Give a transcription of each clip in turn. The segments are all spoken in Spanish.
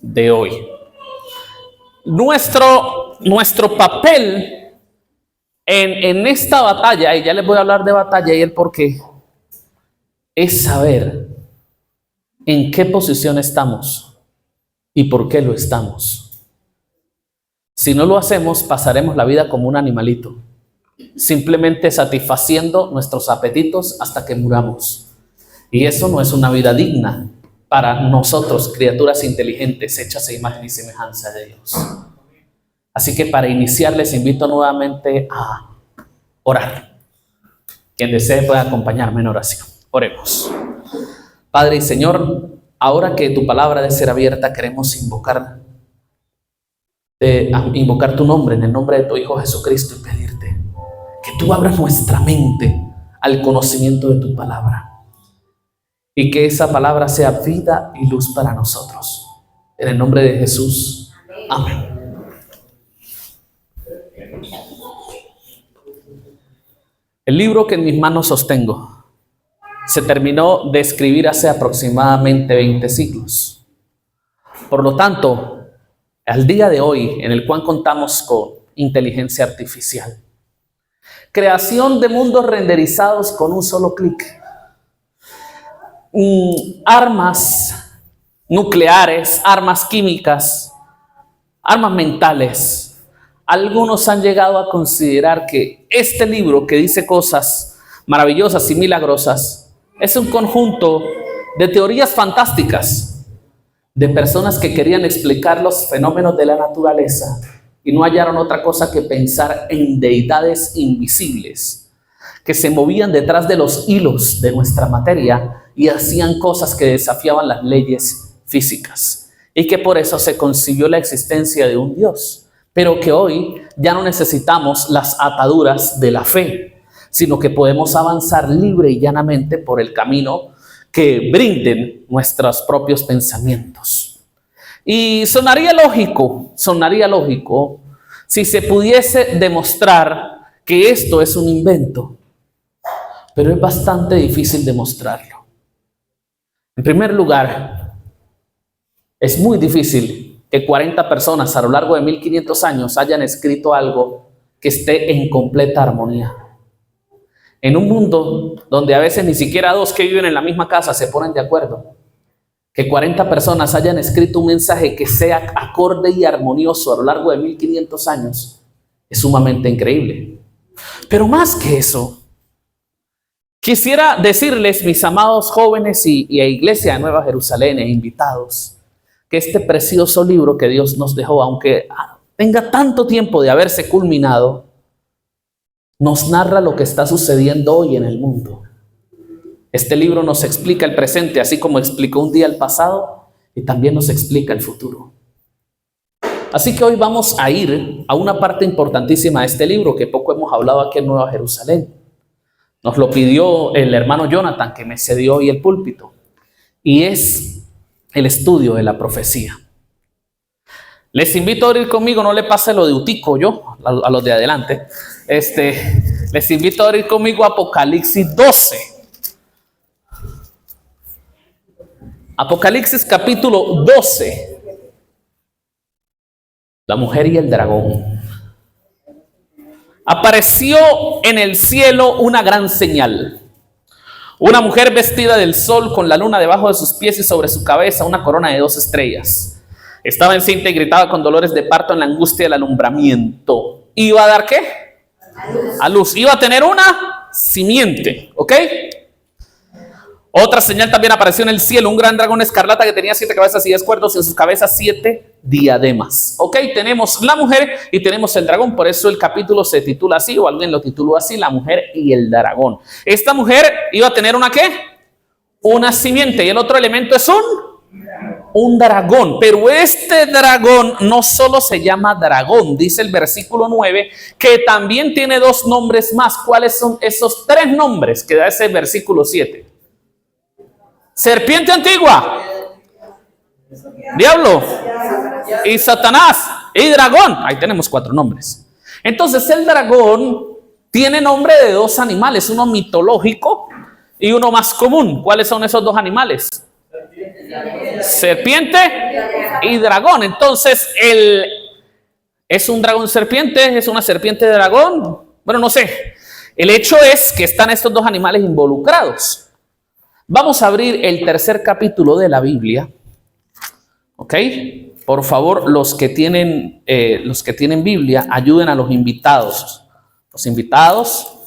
De hoy. Nuestro papel en esta batalla, y ya les voy a hablar de batalla y el por qué, es saber en qué posición estamos y por qué lo estamos. Si no lo hacemos, pasaremos la vida como un animalito, simplemente satisfaciendo nuestros apetitos hasta que muramos. Y eso no es una vida digna para nosotros, criaturas inteligentes, hechas a imagen y semejanza de Dios. Así que para iniciar les invito nuevamente a orar. Quien desee puede acompañarme en oración. Oremos. Padre y Señor, ahora que tu palabra debe ser abierta, queremos invocar tu nombre, en el nombre de tu Hijo Jesucristo, y pedirte que tú abras nuestra mente al conocimiento de tu palabra. Y que esa palabra sea vida y luz para nosotros. En el nombre de Jesús. Amén. El libro que en mis manos sostengo se terminó de escribir hace aproximadamente 20 siglos. Por lo tanto, al día de hoy, en el cual contamos con inteligencia artificial, creación de mundos renderizados con un solo clic, armas nucleares, armas químicas, armas mentales. Algunos han llegado a considerar que este libro, que dice cosas maravillosas y milagrosas, es un conjunto de teorías fantásticas de personas que querían explicar los fenómenos de la naturaleza y no hallaron otra cosa que pensar en deidades invisibles que se movían detrás de los hilos de nuestra materia y hacían cosas que desafiaban las leyes físicas, y que por eso se concibió la existencia de un Dios, pero que hoy ya no necesitamos las ataduras de la fe, sino que podemos avanzar libre y llanamente por el camino que brinden nuestros propios pensamientos. Y sonaría lógico si se pudiese demostrar que esto es un invento, pero es bastante difícil demostrarlo. En primer lugar, es muy difícil que 40 personas a lo largo de 1500 años hayan escrito algo que esté en completa armonía. En un mundo donde a veces ni siquiera dos que viven en la misma casa se ponen de acuerdo, que 40 personas hayan escrito un mensaje que sea acorde y armonioso a lo largo de 1500 años, es sumamente increíble. Pero más que eso, quisiera decirles, mis amados jóvenes y Iglesia de Nueva Jerusalén e invitados, que este precioso libro que Dios nos dejó, aunque tenga tanto tiempo de haberse culminado, nos narra lo que está sucediendo hoy en el mundo. Este libro nos explica el presente, así como explicó un día el pasado, y también nos explica el futuro. Así que hoy vamos a ir a una parte importantísima de este libro que poco hemos hablado aquí en Nueva Jerusalén. Nos lo pidió el hermano Jonathan, que me cedió hoy el púlpito, y es el estudio de la profecía. Les invito a abrir conmigo, no le pase lo de Utico yo, a los de adelante. Les invito a abrir conmigo Apocalipsis 12. Apocalipsis capítulo 12. La mujer y el dragón. Apareció en el cielo una gran señal. Una mujer vestida del sol con la luna debajo de sus pies y sobre su cabeza una corona de 2 estrellas. Estaba encinta y gritaba con dolores de parto en la angustia del alumbramiento. ¿Iba a dar qué? A luz. Iba a tener una simiente, ¿ok? Otra señal también apareció en el cielo, un gran dragón escarlata que tenía 7 cabezas y 10 cuernos y en sus cabezas 7 diademas. Ok, tenemos la mujer y tenemos el dragón, por eso el capítulo se titula así, o alguien lo tituló así, la mujer y el dragón. Esta mujer iba a tener una ¿qué? Una simiente, y el otro elemento es un dragón, pero este dragón no solo se llama dragón, dice el versículo 9, que también tiene 2 nombres más. ¿Cuáles son esos 3 nombres que da ese versículo 7? Serpiente antigua, diablo y Satanás y dragón. Ahí tenemos 4 nombres. Entonces el dragón tiene nombre de 2 animales, uno mitológico y uno más común. ¿Cuáles son esos 2 animales? serpiente y dragón. Entonces, ¿es un dragón serpiente? ¿Es una serpiente dragón? Bueno, no sé. El hecho es que están estos dos animales involucrados. Vamos a abrir el tercer capítulo de la Biblia. ¿Ok? Por favor, los que tienen Biblia, ayuden a los invitados. Los invitados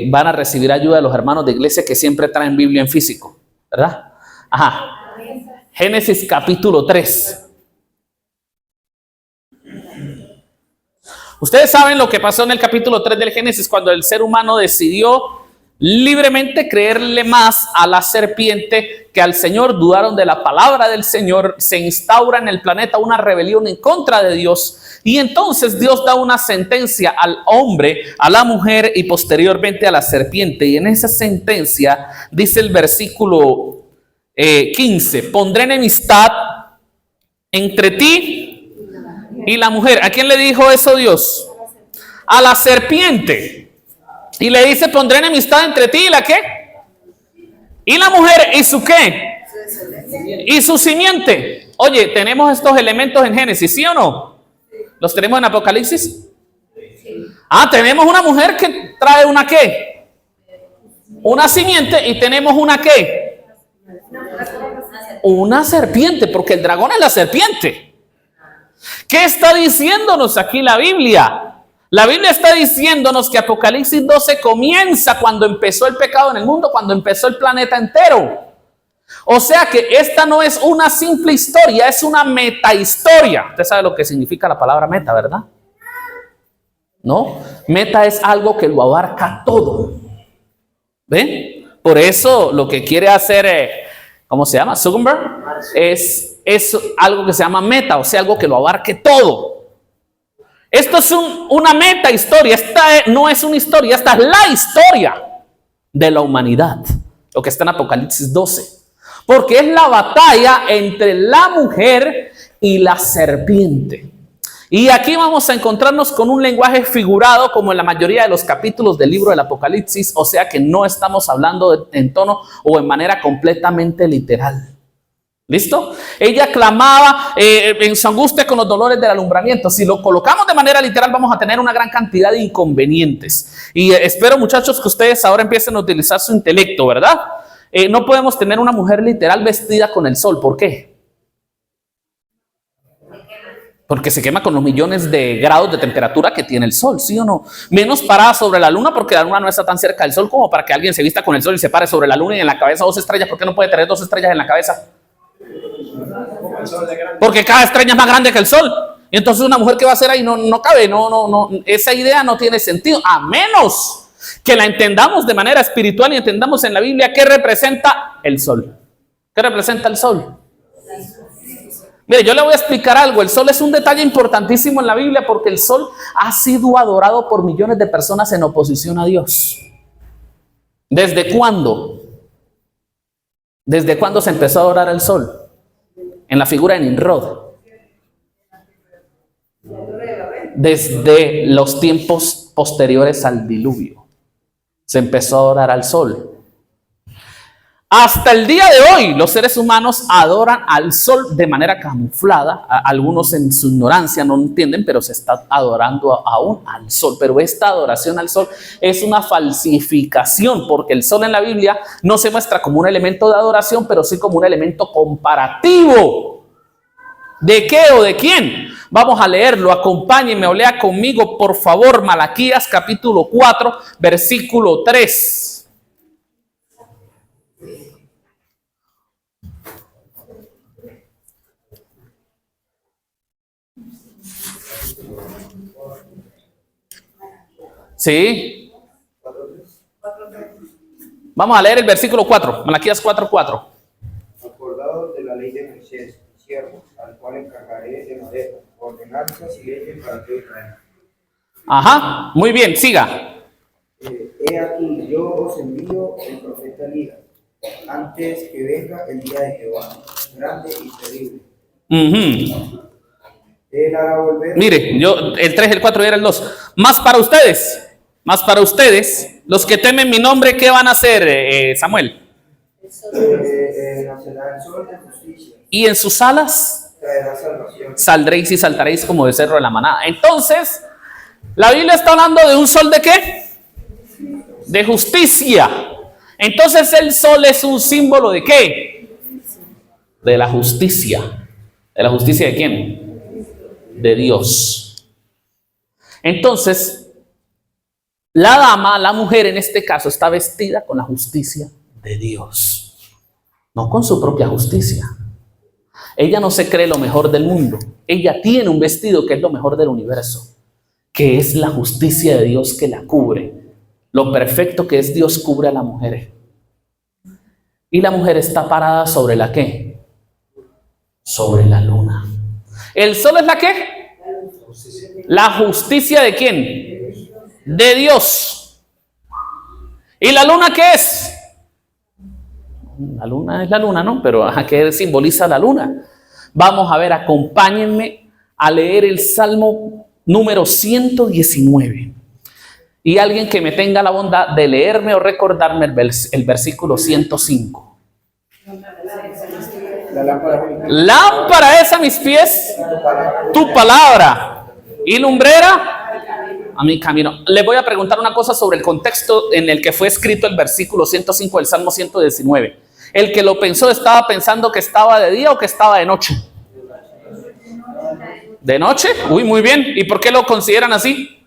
van a recibir ayuda de los hermanos de iglesia que siempre traen Biblia en físico, ¿verdad? Ajá. Génesis capítulo 3. Ustedes saben lo que pasó en el capítulo 3 del Génesis cuando el ser humano decidió libremente creerle más a la serpiente que al Señor, dudaron de la palabra del Señor, se instaura en el planeta una rebelión en contra de Dios y entonces Dios da una sentencia al hombre, a la mujer y posteriormente a la serpiente. Y en esa sentencia dice el versículo 15, pondré enemistad entre ti y la mujer. ¿A quién le dijo eso Dios? A la serpiente. Y le dice, pondré enemistad entre ti y la ¿qué? Y la mujer, ¿y su qué? Y su simiente. Oye, ¿tenemos estos elementos en Génesis, sí o no? ¿Los tenemos en Apocalipsis? Ah, tenemos una mujer que trae una ¿qué? Una simiente y tenemos una ¿qué? Una serpiente, porque el dragón es la serpiente. ¿Qué está diciéndonos aquí la Biblia? La Biblia está diciéndonos que Apocalipsis 12 comienza cuando empezó el pecado en el mundo, cuando empezó el planeta entero. O sea que esta no es una simple historia, es una metahistoria. Usted sabe lo que significa la palabra meta, ¿verdad? ¿No? Meta es algo que lo abarca todo. ¿Ven? Por eso lo que quiere hacer, ¿cómo se llama? Zuckerberg, es algo que se llama meta, o sea, algo que lo abarque todo. Esto es una meta historia. Esta no es una historia, esta es la historia de la humanidad. Lo que está en Apocalipsis 12. Porque es la batalla entre la mujer y la serpiente. Y aquí vamos a encontrarnos con un lenguaje figurado como en la mayoría de los capítulos del libro del Apocalipsis. O sea que no estamos hablando en tono o en manera completamente literal. ¿Listo? Ella clamaba en su angustia con los dolores del alumbramiento. Si lo colocamos de manera literal, vamos a tener una gran cantidad de inconvenientes. Y espero, muchachos, que ustedes ahora empiecen a utilizar su intelecto, ¿verdad? No podemos tener una mujer literal vestida con el sol. ¿Por qué? Porque se quema con los millones de grados de temperatura que tiene el sol, ¿sí o no? Menos parada sobre la luna, porque la luna no está tan cerca del sol como para que alguien se vista con el sol y se pare sobre la luna y en la cabeza 2 estrellas. ¿Por qué no puede tener 2 estrellas en la cabeza? Porque cada estrella es más grande que el sol. Y entonces una mujer que va a hacer ahí no cabe. No. Esa idea no tiene sentido. A menos que la entendamos de manera espiritual y entendamos en la Biblia qué representa el sol. ¿Qué representa el sol? Mire, yo le voy a explicar algo. El sol es un detalle importantísimo en la Biblia porque el sol ha sido adorado por millones de personas en oposición a Dios. ¿Desde cuándo? ¿Desde cuándo se empezó a adorar el sol? En la figura de Nimrod. Desde los tiempos posteriores al diluvio se empezó a adorar al sol. Hasta el día de hoy los seres humanos adoran al sol de manera camuflada. Algunos en su ignorancia no entienden, pero se está adorando aún al sol. Pero esta adoración al sol es una falsificación, porque el sol en la Biblia no se muestra como un elemento de adoración, pero sí como un elemento comparativo. ¿De qué o de quién? Vamos a leerlo, acompáñenme o lea conmigo, por favor, Malaquías capítulo 4, versículo 3. Sí. Vamos a leer el versículo 4, Malaquías 4:4. Acordados de la ley de Moisés, siervo, al cual encargaré de madera, ordenanzas y leyes para todo Israel. Ajá, muy bien, siga. He aquí, yo os envío el profeta Elías, antes que venga el día de Jehová, grande y terrible. Él hará volver. Mire, el 3, el 4 y era el 2. Más para ustedes, los que temen mi nombre, ¿qué van a hacer, Samuel? nacerá el sol de justicia, y en sus alas traerá salvación. saldréis y saltaréis como de cerro de la manada. Entonces, la Biblia está hablando de un sol de ¿qué? De justicia. Entonces el sol es un símbolo de ¿qué? De la justicia. ¿De la justicia de quién? De Dios. Entonces, la dama, la mujer en este caso, está vestida con la justicia de Dios, no con su propia justicia. Ella no se cree lo mejor del mundo. Ella tiene un vestido que es lo mejor del universo, que es la justicia de Dios que la cubre. Lo perfecto que es Dios cubre a la mujer. Y la mujer está parada sobre la ¿qué? Sobre la luna. ¿El sol es la qué? La justicia de quién? De Dios. ¿Y la luna qué es? La luna es la luna, ¿no? Pero ¿qué simboliza la luna? Vamos a ver, acompáñenme a leer el Salmo número 119. Y alguien que me tenga la bondad de leerme o recordarme el versículo 105. Lámpara es a mis pies tu palabra y lumbrera a mi camino. Les voy a preguntar una cosa sobre el contexto en el que fue escrito el versículo 105 del Salmo 119. El que lo pensó, ¿estaba pensando que estaba de día o que estaba de noche? ¿De noche? Uy, muy bien. ¿Y por qué lo consideran así?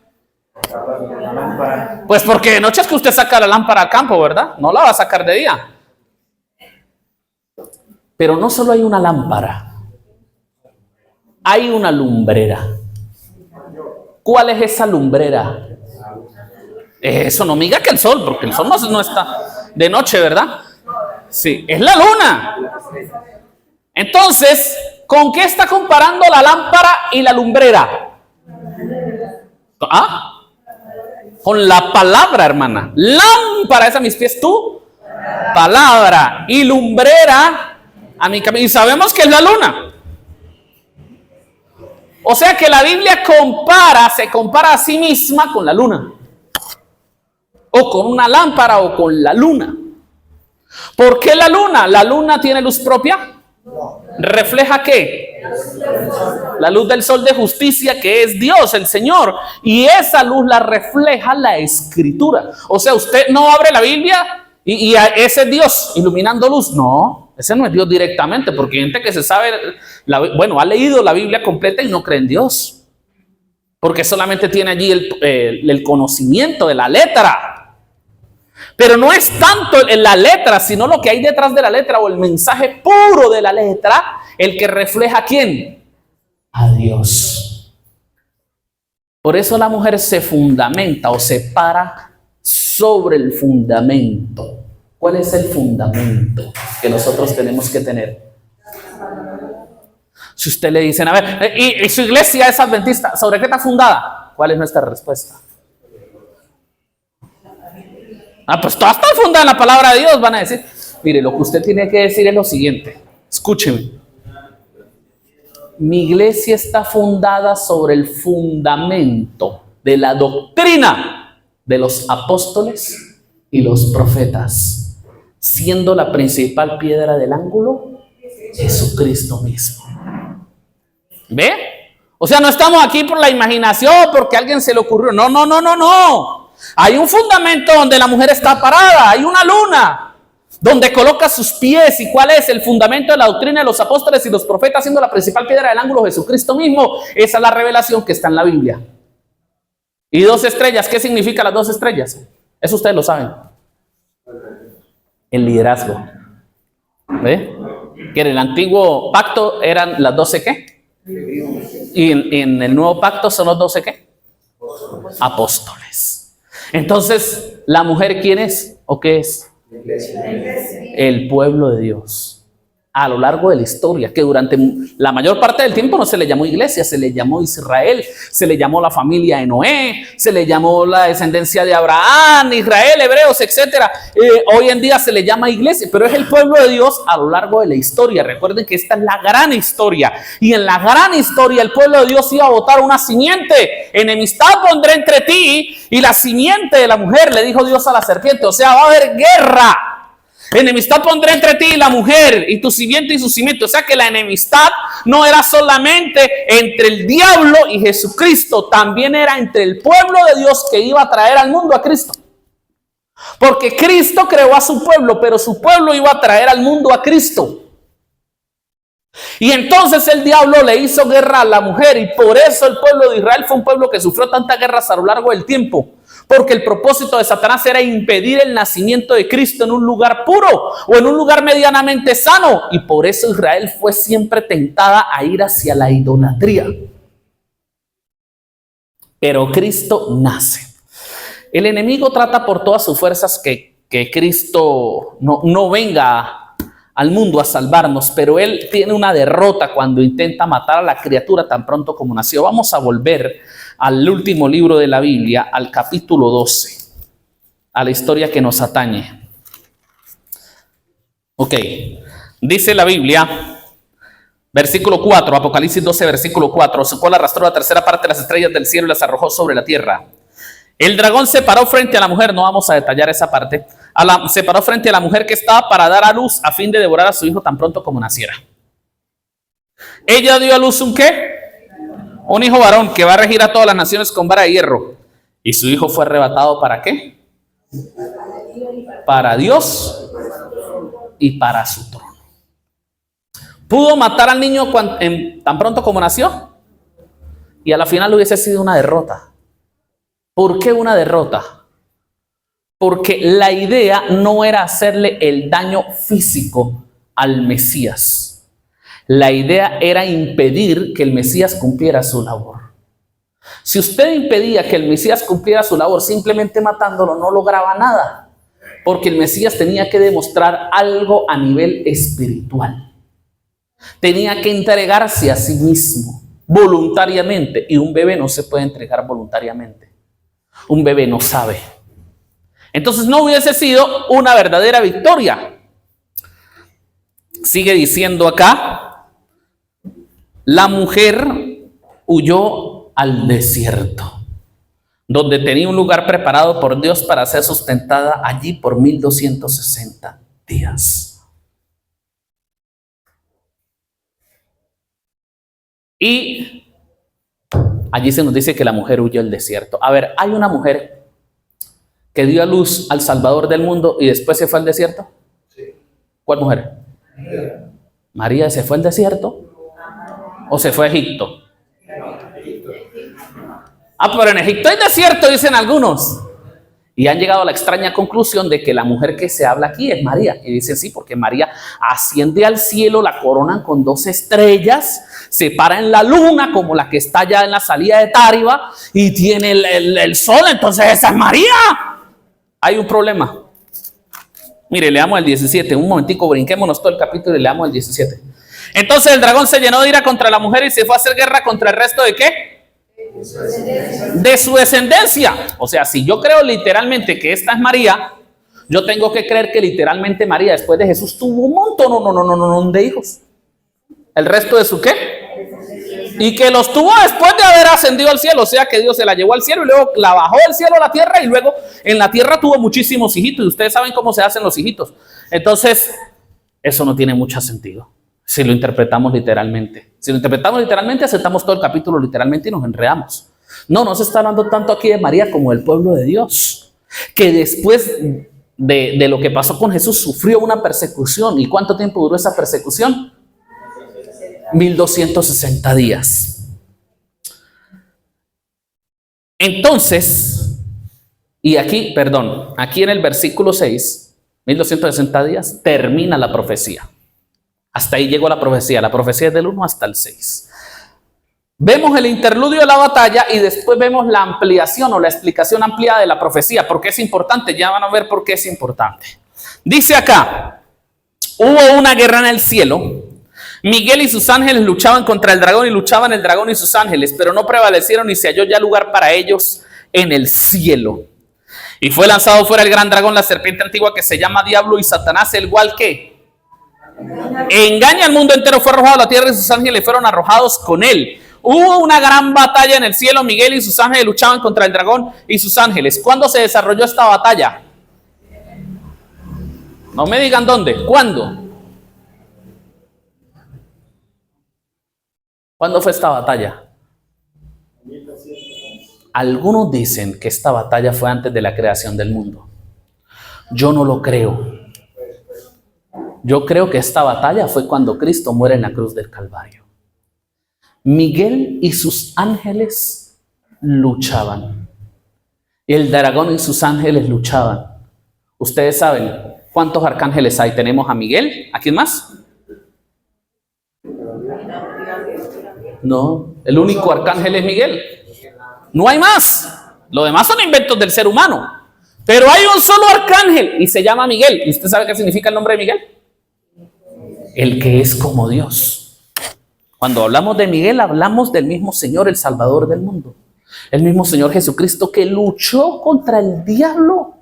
Pues porque de noche es que usted saca la lámpara al campo, ¿verdad? No la va a sacar de día. Pero no solo hay una lámpara, hay una lumbrera. ¿Cuál es esa lumbrera? Eso no me diga que el sol, porque el sol no está de noche, ¿verdad? Sí, es la luna. Entonces, ¿con qué está comparando la lámpara y la lumbrera? ¿Ah? Con la palabra, hermana. Lámpara es a mis pies tu palabra y lumbrera a mi camino. Y sabemos que es la luna. O sea que la Biblia se compara a sí misma con la luna. O con una lámpara o con la luna. ¿Por qué la luna? ¿La luna tiene luz propia? ¿Refleja qué? La luz del sol de justicia, que es Dios, el Señor. Y esa luz la refleja la Escritura. O sea, usted no abre la Biblia y ese es Dios iluminando luz. No, ese no es Dios directamente, porque hay gente que se sabe, ha leído la Biblia completa y no cree en Dios. Porque solamente tiene allí el conocimiento de la letra. Pero no es tanto en la letra, sino lo que hay detrás de la letra o el mensaje puro de la letra, el que refleja ¿a quién? A Dios. Por eso la mujer se fundamenta o se para sobre el fundamento. ¿Cuál es el fundamento que nosotros tenemos que tener? Si usted le dicen, a ver, ¿y su iglesia es adventista? ¿Sobre qué está fundada? ¿Cuál es nuestra respuesta? Pues todas están fundadas en la palabra de Dios, van a decir. Mire, lo que usted tiene que decir es lo siguiente. Escúcheme. Mi iglesia está fundada sobre el fundamento de la doctrina de los apóstoles y los profetas, siendo la principal piedra del ángulo Jesucristo mismo. ¿Ve? O sea, no estamos aquí por la imaginación, porque a alguien se le ocurrió. No. Hay un fundamento donde la mujer está parada, hay una luna donde coloca sus pies. ¿Y cuál es el fundamento de la doctrina de los apóstoles y los profetas, siendo la principal piedra del ángulo Jesucristo mismo? Esa es la revelación que está en la Biblia. Y 2 estrellas, ¿qué significa las 2 estrellas? Eso ustedes lo saben. El liderazgo. ¿Ve? Que en el antiguo pacto eran las 12 ¿qué? Y en el nuevo pacto son los 12 ¿qué? Apóstoles. Entonces, ¿la mujer quién es o qué es? El pueblo de Dios. A lo largo de la historia, que durante la mayor parte del tiempo no se le llamó iglesia, se le llamó Israel, se le llamó la familia de Noé, se le llamó la descendencia de Abraham, Israel, hebreos, etc. Hoy en día se le llama iglesia, pero es el pueblo de Dios a lo largo de la historia. Recuerden que esta es la gran historia, y en la gran historia el pueblo de Dios iba a botar una simiente. Enemistad pondré entre ti y la simiente de la mujer, le dijo Dios a la serpiente. O sea, va a haber guerra Enemistad pondré entre ti y la mujer, y tu simiente y su simiente. O sea que la enemistad no era solamente entre el diablo y Jesucristo, también era entre el pueblo de Dios que iba a traer al mundo a Cristo. Porque Cristo creó a su pueblo, pero su pueblo iba a traer al mundo a Cristo. Y entonces el diablo le hizo guerra a la mujer, y por eso el pueblo de Israel fue un pueblo que sufrió tantas guerras a lo largo del tiempo. Porque el propósito de Satanás era impedir el nacimiento de Cristo en un lugar puro o en un lugar medianamente sano. Y por eso Israel fue siempre tentada a ir hacia la idolatría. Pero Cristo nace. El enemigo trata por todas sus fuerzas que Cristo no venga al mundo a salvarnos, pero él tiene una derrota cuando intenta matar a la criatura tan pronto como nació. Vamos a volver al último libro de la Biblia, al capítulo 12, a la historia que nos atañe. Ok, dice la Biblia, versículo 4, Apocalipsis 12, versículo 4, su cual arrastró la tercera parte de las estrellas del cielo y las arrojó sobre la tierra. El dragón se paró frente a la mujer, no vamos a detallar esa parte, se paró frente a la mujer que estaba para dar a luz a fin de devorar a su hijo tan pronto como naciera. Ella dio a luz ¿un qué? Un hijo varón que va a regir a todas las naciones con vara de hierro. Y su hijo fue arrebatado ¿para qué? Para Dios y para su trono. ¿Pudo matar al niño tan pronto como nació? Y a la final hubiese sido una derrota. ¿Por qué una derrota? Porque la idea no era hacerle el daño físico al Mesías. La idea era impedir que el Mesías cumpliera su labor. Si usted impedía que el Mesías cumpliera su labor simplemente matándolo, no lograba nada. Porque el Mesías tenía que demostrar algo a nivel espiritual. Tenía que entregarse a sí mismo voluntariamente. Y un bebé no se puede entregar voluntariamente. Un bebé no sabe. Entonces no hubiese sido una verdadera victoria. Sigue diciendo acá, la mujer huyó al desierto, donde tenía un lugar preparado por Dios para ser sustentada allí por 1260 días. Y allí se nos dice que la mujer huyó al desierto. A ver, ¿hay una mujer que dio a luz al Salvador del mundo y después se fue al desierto? Sí. ¿Cuál mujer? María. ¿Se fue al desierto? ¿O se fue a Egipto? Pero en Egipto hay desierto, dicen algunos. Y han llegado a la extraña conclusión de que la mujer que se habla aquí es María. Y dicen sí, porque María asciende al cielo, la coronan con 2 estrellas, se para en la luna como la que está allá en la salida de Táriba y tiene el sol, entonces esa es María. Hay un problema. Mire, leamos el 17, un momentico, brinquémonos todo el capítulo y leamos el 17. Entonces el dragón se llenó de ira contra la mujer y se fue a hacer guerra contra el resto ¿de qué? De su descendencia. O sea, si yo creo literalmente que esta es María, yo tengo que creer que literalmente María después de Jesús tuvo un montón de hijos. ¿El resto de su qué? Y que los tuvo después de haber ascendido al cielo. O sea que Dios se la llevó al cielo y luego la bajó del cielo a la tierra y luego en la tierra tuvo muchísimos hijitos. Y ustedes saben cómo se hacen los hijitos. Entonces, eso no tiene mucho sentido si lo interpretamos literalmente. Si lo interpretamos literalmente, aceptamos todo el capítulo literalmente y nos enredamos. No se está hablando tanto aquí de María como del pueblo de Dios, que después de lo que pasó con Jesús sufrió una persecución. ¿Y cuánto tiempo duró esa persecución? 1260 días. Entonces, y aquí en el versículo 6, 1260 días, termina la profecía. Hasta ahí llegó la profecía. La profecía es del 1 hasta el 6. Vemos el interludio de la batalla y después vemos la ampliación o la explicación ampliada de la profecía. ¿Por qué es importante? Ya van a ver por qué es importante. Dice acá, hubo una guerra en el cielo. Miguel y sus ángeles luchaban contra el dragón y luchaban el dragón y sus ángeles, pero no prevalecieron y se halló ya lugar para ellos en el cielo. Y fue lanzado fuera el gran dragón, la serpiente antigua que se llama Diablo y Satanás, el cual que engaña al mundo entero, fue arrojado a la tierra y sus ángeles fueron arrojados con él. Hubo una gran batalla en el cielo. Miguel y sus ángeles luchaban contra el dragón y sus ángeles. ¿Cuándo se desarrolló esta batalla? No me digan dónde, ¿cuándo? ¿Cuándo fue esta batalla? Algunos dicen que esta batalla fue antes de la creación del mundo. Yo no lo creo. Yo creo que esta batalla fue cuando Cristo muere en la cruz del Calvario. Miguel y sus ángeles luchaban. El dragón y sus ángeles luchaban. Ustedes saben cuántos arcángeles hay. Tenemos a Miguel. ¿A quién más? No, el único arcángel es Miguel. No hay más. Lo demás son inventos del ser humano. Pero hay un solo arcángel y se llama Miguel. ¿Y usted sabe qué significa el nombre de Miguel? El que es como Dios. Cuando hablamos de Miguel, hablamos del mismo Señor, el Salvador del mundo. El mismo Señor Jesucristo que luchó contra el diablo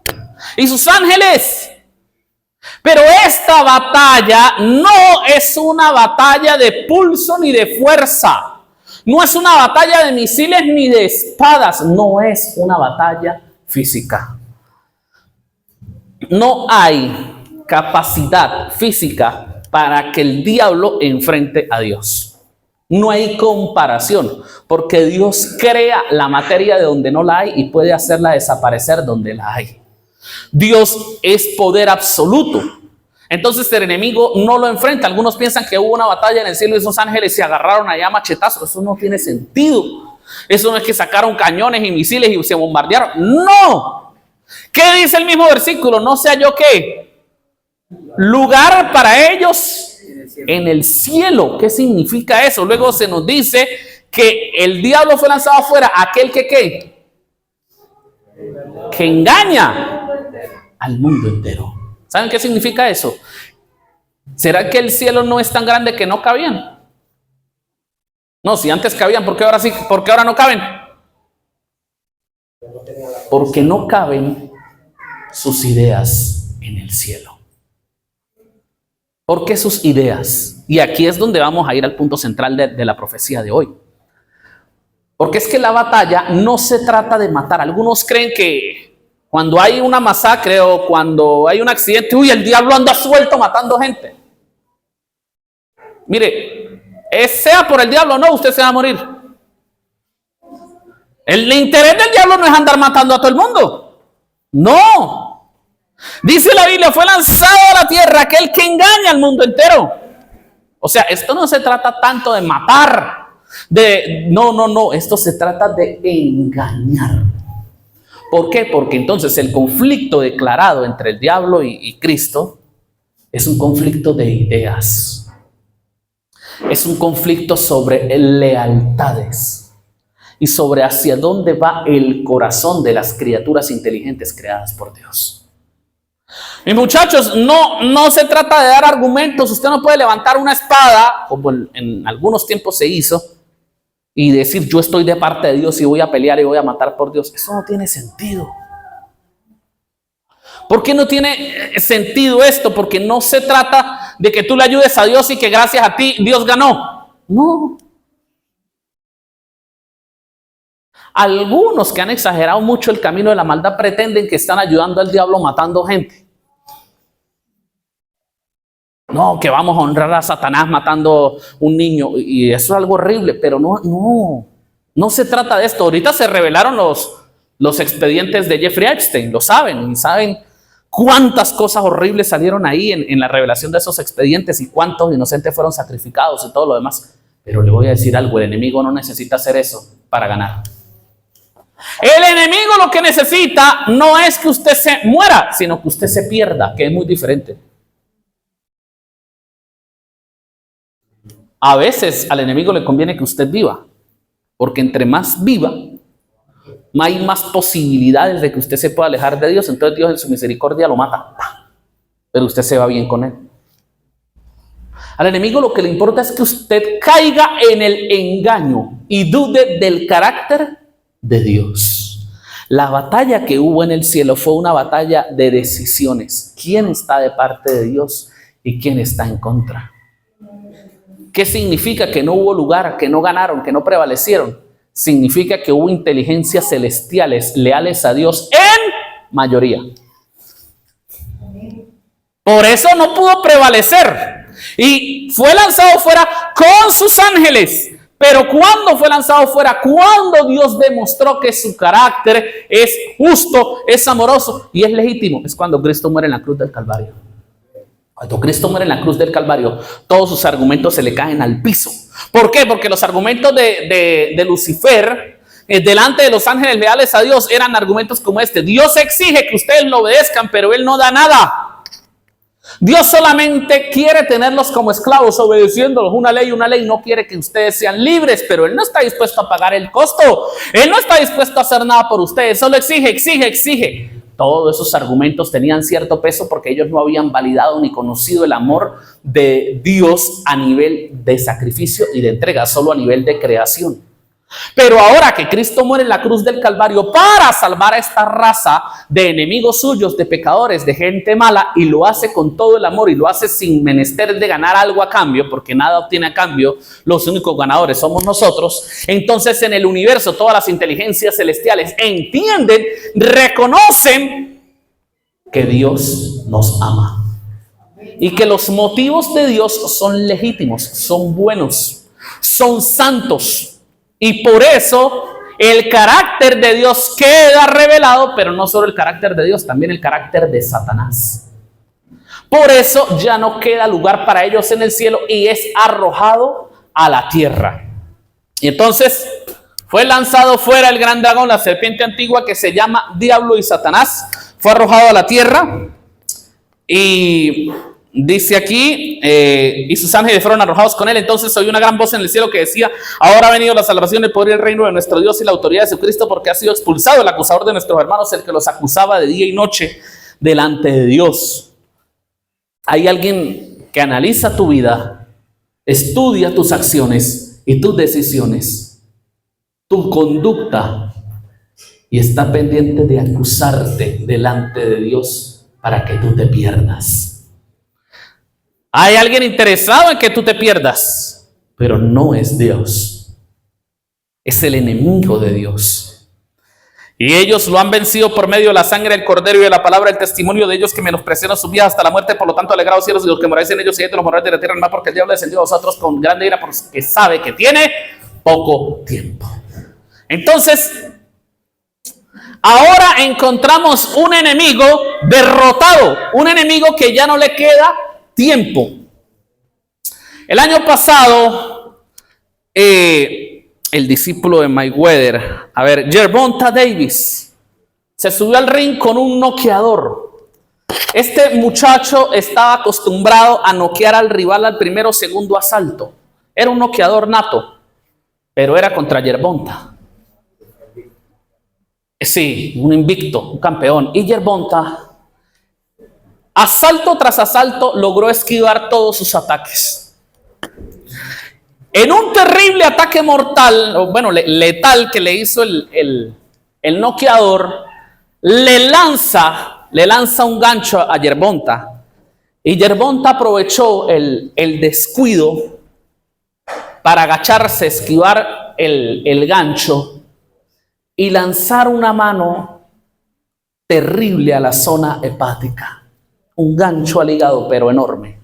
y sus ángeles. Pero esta batalla no es una batalla de pulso ni de fuerza. No es una batalla de misiles ni de espadas. No es una batalla física. No hay capacidad física para que el diablo enfrente a Dios. No hay comparación, porque Dios crea la materia de donde no la hay y puede hacerla desaparecer donde la hay. Dios es poder absoluto. Entonces el enemigo no lo enfrenta. Algunos piensan que hubo una batalla en el cielo y esos ángeles se agarraron allá a machetazos. Eso no tiene sentido. Eso no es que sacaron cañones y misiles y se bombardearon. No. ¿Qué dice el mismo versículo? No sé yo qué. Lugar para ellos en el cielo. ¿Qué significa eso? Luego se nos dice que el diablo fue lanzado afuera. Aquel que ¿qué? Que engaña al mundo entero. ¿Saben qué significa eso? ¿Será que el cielo no es tan grande que no cabían? No, si antes cabían, ¿por qué ahora sí? ¿Por qué ahora no caben? Porque no caben sus ideas en el cielo. ¿Por qué sus ideas? Y aquí es donde vamos a ir al punto central de la profecía de hoy. Porque es que la batalla no se trata de matar. Algunos creen que cuando hay una masacre o cuando hay un accidente, uy, el diablo anda suelto matando gente. Mire, sea por el diablo o no, usted se va a morir. El interés del diablo no es andar matando a todo el mundo. No. Dice la Biblia, fue lanzado a la tierra aquel que engaña al mundo entero. O sea, esto no se trata tanto de matar. No. Esto se trata de engañar. ¿Por qué? Porque entonces el conflicto declarado entre el diablo y Cristo es un conflicto de ideas. Es un conflicto sobre lealtades y sobre hacia dónde va el corazón de las criaturas inteligentes creadas por Dios. Mis muchachos, no se trata de dar argumentos. Usted no puede levantar una espada, como en algunos tiempos se hizo, y decir yo estoy de parte de Dios y voy a pelear y voy a matar por Dios. Eso no tiene sentido. ¿Por qué no tiene sentido esto? Porque no se trata de que tú le ayudes a Dios y que gracias a ti Dios ganó. No. Algunos que han exagerado mucho el camino de la maldad pretenden que están ayudando al diablo matando gente. No, que vamos a honrar a Satanás matando un niño. Y eso es algo horrible, pero no se trata de esto. Ahorita se revelaron los expedientes de Jeffrey Epstein, lo saben, y saben cuántas cosas horribles salieron ahí en la revelación de esos expedientes y cuántos inocentes fueron sacrificados y todo lo demás. Pero le voy a decir algo, el enemigo no necesita hacer eso para ganar. El enemigo lo que necesita no es que usted se muera, sino que usted se pierda, que es muy diferente. A veces al enemigo le conviene que usted viva, porque entre más viva, hay más posibilidades de que usted se pueda alejar de Dios. Entonces Dios en su misericordia lo mata, pero usted se va bien con él. Al enemigo lo que le importa es que usted caiga en el engaño y dude del carácter de Dios. La batalla que hubo en el cielo fue una batalla de decisiones. ¿Quién está de parte de Dios y quién está en contra? ¿Qué significa que no hubo lugar, que no ganaron, que no prevalecieron? Significa que hubo inteligencias celestiales leales a Dios en mayoría. Por eso no pudo prevalecer. Y fue lanzado fuera con sus ángeles. Pero ¿cuándo fue lanzado fuera? Cuando Dios demostró que su carácter es justo, es amoroso y es legítimo. Es cuando Cristo muere en la cruz del Calvario. Cuando Cristo muere en la cruz del Calvario, todos sus argumentos se le caen al piso. ¿Por qué? Porque los argumentos de Lucifer delante de los ángeles leales a Dios eran argumentos como este: Dios exige que ustedes lo obedezcan, pero Él no da nada. Dios solamente quiere tenerlos como esclavos, obedeciéndolos una ley, no quiere que ustedes sean libres, pero Él no está dispuesto a pagar el costo. Él no está dispuesto a hacer nada por ustedes, solo exige. Todos esos argumentos tenían cierto peso porque ellos no habían validado ni conocido el amor de Dios a nivel de sacrificio y de entrega, solo a nivel de creación. Pero ahora que Cristo muere en la cruz del Calvario para salvar a esta raza de enemigos suyos, de pecadores, de gente mala, y lo hace con todo el amor y lo hace sin menester de ganar algo a cambio, porque nada obtiene a cambio, los únicos ganadores somos nosotros. Entonces en el universo todas las inteligencias celestiales entienden, reconocen que Dios nos ama y que los motivos de Dios son legítimos, son buenos, son santos. Y por eso el carácter de Dios queda revelado, pero no solo el carácter de Dios, también el carácter de Satanás. Por eso ya no queda lugar para ellos en el cielo y es arrojado a la tierra. Y entonces fue lanzado fuera el gran dragón, la serpiente antigua que se llama Diablo y Satanás. Fue arrojado a la tierra y dice aquí, y sus ángeles fueron arrojados con él. Entonces oí una gran voz en el cielo que decía: ahora ha venido la salvación, el poder y el reino de nuestro Dios y la autoridad de Jesucristo, porque ha sido expulsado el acusador de nuestros hermanos, el que los acusaba de día y noche delante de Dios. Hay alguien que analiza tu vida, estudia tus acciones y tus decisiones, tu conducta, y está pendiente de acusarte delante de Dios para que tú te pierdas. Hay alguien interesado en que tú te pierdas, pero no es Dios. Es el enemigo de Dios. Y ellos lo han vencido por medio de la sangre del Cordero y de la palabra del testimonio de ellos, que menospreciaron sus vidas hasta la muerte. Por lo tanto, alegrados cielos y los que moráis en ellos, y de los moradores de la tierra, más porque el diablo descendió a vosotros con grande ira, porque sabe que tiene poco tiempo. Entonces, ahora encontramos un enemigo derrotado, un enemigo que ya no le queda tiempo. El año pasado, el discípulo de Mayweather, Gervonta Davis, se subió al ring con un noqueador. Este muchacho estaba acostumbrado a noquear al rival al primero o segundo asalto. Era un noqueador nato, pero era contra Gervonta. Sí, un invicto, un campeón. Y Gervonta, asalto tras asalto, logró esquivar todos sus ataques. En un terrible ataque mortal, letal, que le hizo el noqueador, le lanza un gancho a Gervonta. Y Gervonta aprovechó el descuido para agacharse, esquivar el gancho y lanzar una mano terrible a la zona hepática. Un gancho al hígado, pero enorme,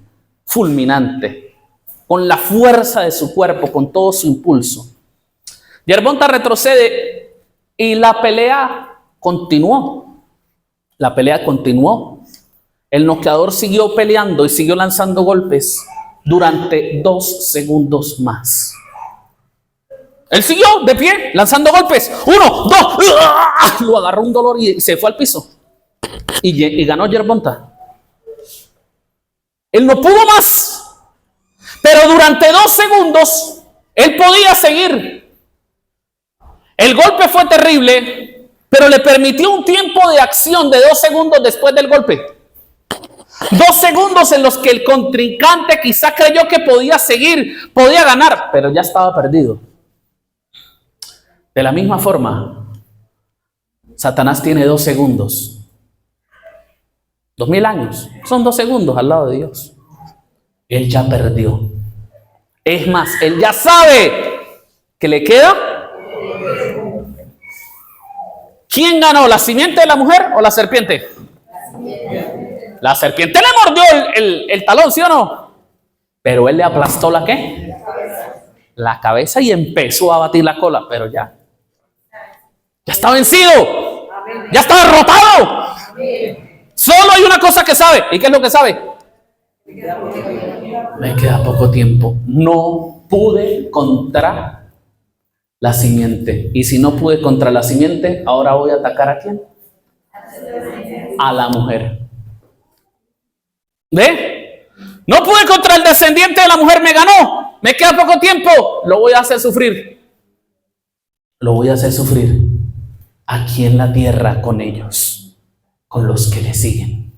fulminante, con la fuerza de su cuerpo, con todo su impulso. Gervonta retrocede y la pelea continuó. El noqueador siguió peleando y siguió lanzando golpes durante 2 segundos más. Él siguió de pie, lanzando golpes. 1, 2, lo agarró un dolor y se fue al piso. Y ganó Gervonta. Él no pudo más. Pero durante 2 segundos, él podía seguir. El golpe fue terrible, pero le permitió un tiempo de acción de 2 segundos después del golpe. 2 segundos en los que el contrincante quizá creyó que podía seguir, podía ganar, pero ya estaba perdido. De la misma forma, Satanás tiene 2 segundos. 2000 años, son 2 segundos al lado de Dios. Él ya perdió. Es más, él ya sabe que le queda. ¿Quién ganó? ¿La simiente de la mujer o la serpiente? La serpiente le mordió el talón, ¿sí o no? Pero él le aplastó ¿la qué? La cabeza y empezó a batir la cola, pero ya está vencido, ya está derrotado. Solo hay una cosa que sabe. ¿Y qué es lo que sabe? Me queda poco tiempo. No pude contra la simiente. Y si no pude contra la simiente, ahora voy a atacar ¿a quién? A la mujer. ¿Ve? No pude contra el descendiente de la mujer, me ganó. Me queda poco tiempo. Lo voy a hacer sufrir. Lo voy a hacer sufrir aquí en la tierra con ellos, con los que le siguen.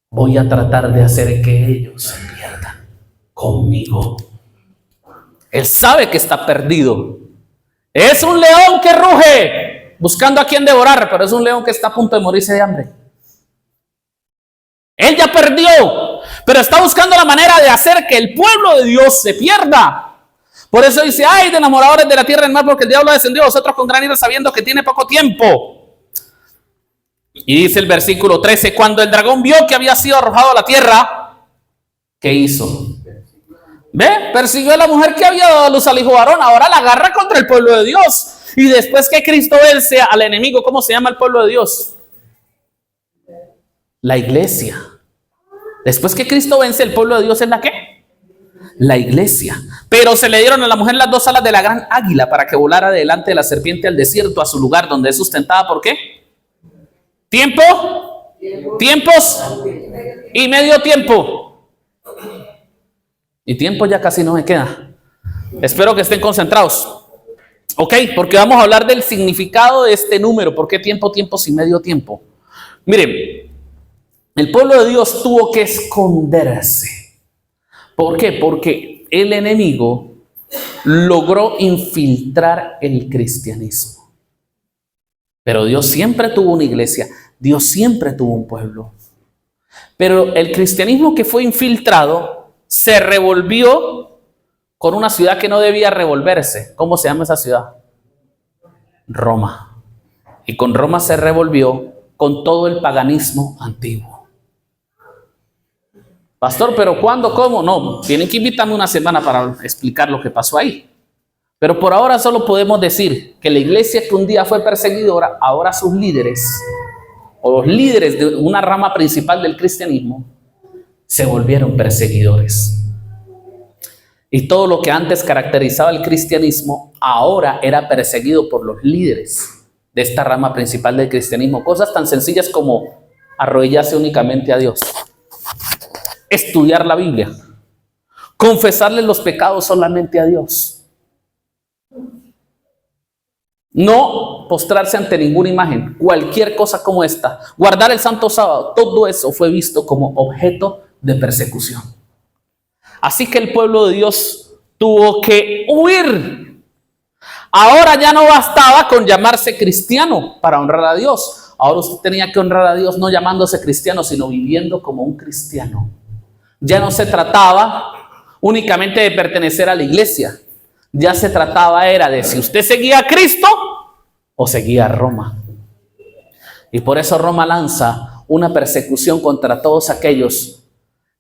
Voy a tratar de hacer que ellos se pierdan conmigo. Él sabe que está perdido. Es un león que ruge buscando a quien devorar, pero es un león que está a punto de morirse de hambre. Él ya perdió, pero está buscando la manera de hacer que el pueblo de Dios se pierda. Por eso dice, ay de enamoradores de la tierra y del mar, porque el diablo descendió a vosotros con gran ira sabiendo que tiene poco tiempo. Y dice el versículo 13, cuando el dragón vio que había sido arrojado a la tierra, ¿qué hizo? ¿Ve? Persiguió a la mujer que había dado a luz al hijo varón, ahora la agarra contra el pueblo de Dios. Y después que Cristo vence al enemigo, ¿cómo se llama el pueblo de Dios? La iglesia. Después que Cristo vence, el pueblo de Dios es ¿la qué? La iglesia. Pero se le dieron a la mujer las dos alas de la gran águila para que volara delante de la serpiente al desierto, a su lugar donde es sustentada. ¿Por qué? ¿Tiempo? ¿Tiempos? Y medio tiempo. Y tiempo ya casi no me queda. Espero que estén concentrados. Ok, porque vamos a hablar del significado de este número. ¿Por qué tiempo, tiempos y medio tiempo? Miren, el pueblo de Dios tuvo que esconderse. ¿Por qué? Porque el enemigo logró infiltrar el cristianismo. Pero Dios siempre tuvo una iglesia, Dios siempre tuvo un pueblo. Pero el cristianismo que fue infiltrado se revolvió con una ciudad que no debía revolverse. ¿Cómo se llama esa ciudad? Roma. Y con Roma se revolvió con todo el paganismo antiguo. Pastor, ¿pero cuándo? ¿Cómo? No, tienen que invitarme una semana para explicar lo que pasó ahí. Pero por ahora solo podemos decir que la iglesia que un día fue perseguidora, ahora sus líderes, o los líderes de una rama principal del cristianismo, se volvieron perseguidores. Y todo lo que antes caracterizaba el cristianismo, ahora era perseguido por los líderes de esta rama principal del cristianismo. Cosas tan sencillas como arrodillarse únicamente a Dios, estudiar la Biblia, confesarle los pecados solamente a Dios, no postrarse ante ninguna imagen, cualquier cosa como esta, guardar el santo sábado, todo eso fue visto como objeto de persecución. Así que el pueblo de Dios tuvo que huir. Ahora ya no bastaba con llamarse cristiano para honrar a Dios. Ahora usted tenía que honrar a Dios no llamándose cristiano, sino viviendo como un cristiano. Ya no se trataba únicamente de pertenecer a la iglesia. Ya se trataba era de si usted seguía a Cristo o seguía a Roma. Y por eso Roma lanza una persecución contra todos aquellos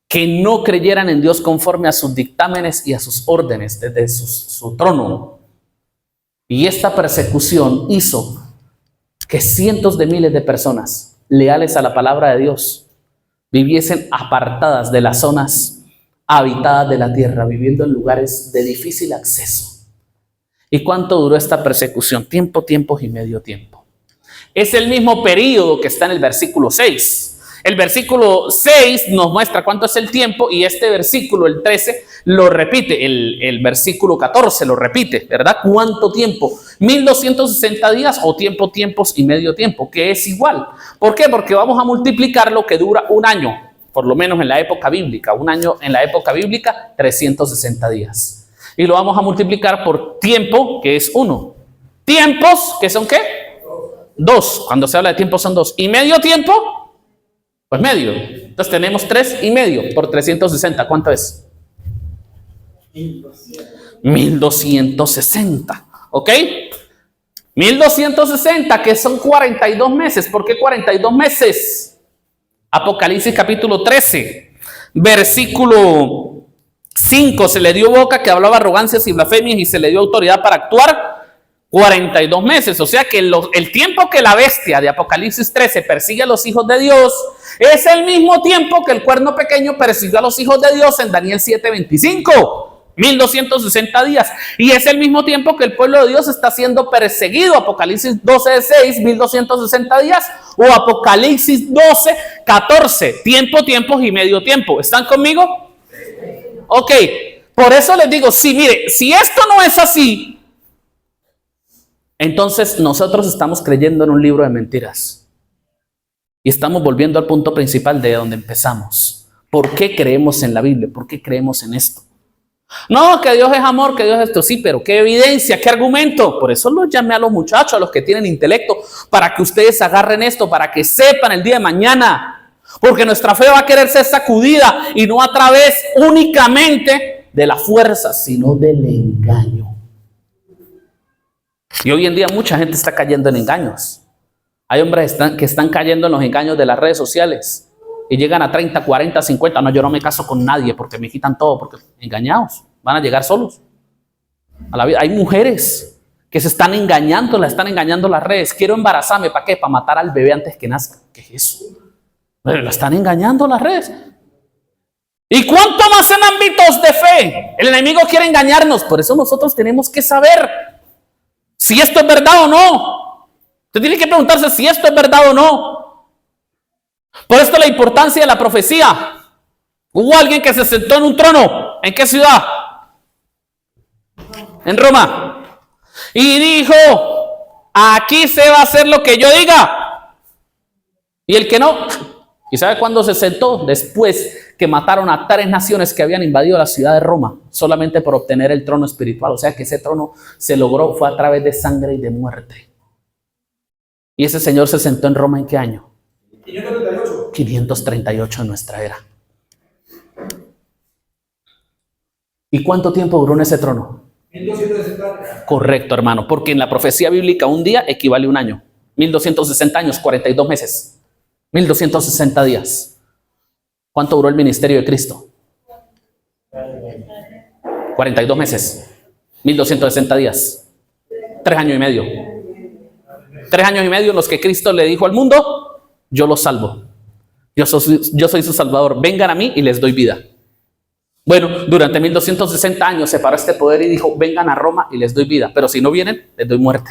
que no creyeran en Dios conforme a sus dictámenes y a sus órdenes desde su trono. Y esta persecución hizo que cientos de miles de personas leales a la palabra de Dios viviesen apartadas de las zonas habitadas de la tierra, viviendo en lugares de difícil acceso. ¿Y cuánto duró esta persecución? Tiempo, tiempos y medio tiempo. Es el mismo periodo que está en el versículo 6. El versículo 6 nos muestra cuánto es el tiempo y este versículo, el 13, lo repite. El versículo 14 lo repite, ¿verdad? ¿Cuánto tiempo? 1260 días o tiempo, tiempos y medio tiempo, que es igual. ¿Por qué? Porque vamos a multiplicar lo que dura un año, por lo menos en la época bíblica. Un año en la época bíblica, 360 días. Y lo vamos a multiplicar por tiempo, que es 1. Tiempos, ¿que son qué? 2. Cuando se habla de tiempo son 2. ¿Y medio tiempo? Pues medio. Entonces tenemos 3 y medio por 360. ¿Cuánto es? 1260. ¿Ok? 1260, que son 42 meses. ¿Por qué 42 meses? Apocalipsis capítulo 13, versículo 5. Se le dio boca que hablaba arrogancias y blasfemias y se le dio autoridad para actuar 42 meses. O sea que el tiempo que la bestia de Apocalipsis 13 persigue a los hijos de Dios es el mismo tiempo que el cuerno pequeño persiguió a los hijos de Dios en Daniel 7:25. 1260 días. Y es el mismo tiempo que el pueblo de Dios está siendo perseguido. Apocalipsis 12:6, 1260 días. O Apocalipsis 12:14. Tiempos y medio tiempo. ¿Están conmigo? Ok. Por eso les digo, sí, mire, si esto no es así, entonces nosotros estamos creyendo en un libro de mentiras. Y estamos volviendo al punto principal de donde empezamos. ¿Por qué creemos en la Biblia? ¿Por qué creemos en esto? No, que Dios es amor, que Dios es esto. Sí, pero ¿qué evidencia? ¿Qué argumento? Por eso los llamé a los muchachos, a los que tienen intelecto, para que ustedes agarren esto, para que sepan el día de mañana. Porque nuestra fe va a querer ser sacudida y no a través únicamente de la fuerza, sino del engaño. Y hoy en día mucha gente está cayendo en engaños. Hay hombres que están cayendo en los engaños de las redes sociales y llegan a 30, 40, 50. No, yo no me caso con nadie porque me quitan todo, porque engañados, van a llegar solos a la vida. Hay mujeres que se están engañando, la están engañando las redes. Quiero embarazarme, ¿para qué? Para matar al bebé antes que nazca. ¿Qué es eso? Pero la están engañando las redes. ¿Y cuánto más en ámbitos de fe? El enemigo quiere engañarnos. Por eso nosotros tenemos que saber si esto es verdad o no. Usted tiene que preguntarse si esto es verdad o no. Por esto la importancia de la profecía. Hubo alguien que se sentó en un trono. ¿En qué ciudad? En Roma. Y dijo, aquí se va a hacer lo que yo diga. Y el que no. ¿Y sabe cuándo se sentó? Después que mataron a 3 naciones que habían invadido la ciudad de Roma, solamente por obtener el trono espiritual. O sea que ese trono se logró, fue a través de sangre y de muerte. Y ese señor se sentó en Roma, ¿en qué año? 538. 538 en nuestra era. ¿Y cuánto tiempo duró en ese trono? 1260. Correcto, hermano, porque en la profecía bíblica un día equivale a un año. 1260 años, 42 meses. 1260 días. ¿Cuánto duró el ministerio de Cristo? 42 meses. 1260 días. 3 años y medio. 3 años y medio en los que Cristo le dijo al mundo, yo los salvo. Yo soy su salvador. Vengan a mí y les doy vida. Bueno, durante 1260 años se paró este poder y dijo, vengan a Roma y les doy vida. Pero si no vienen, les doy muerte.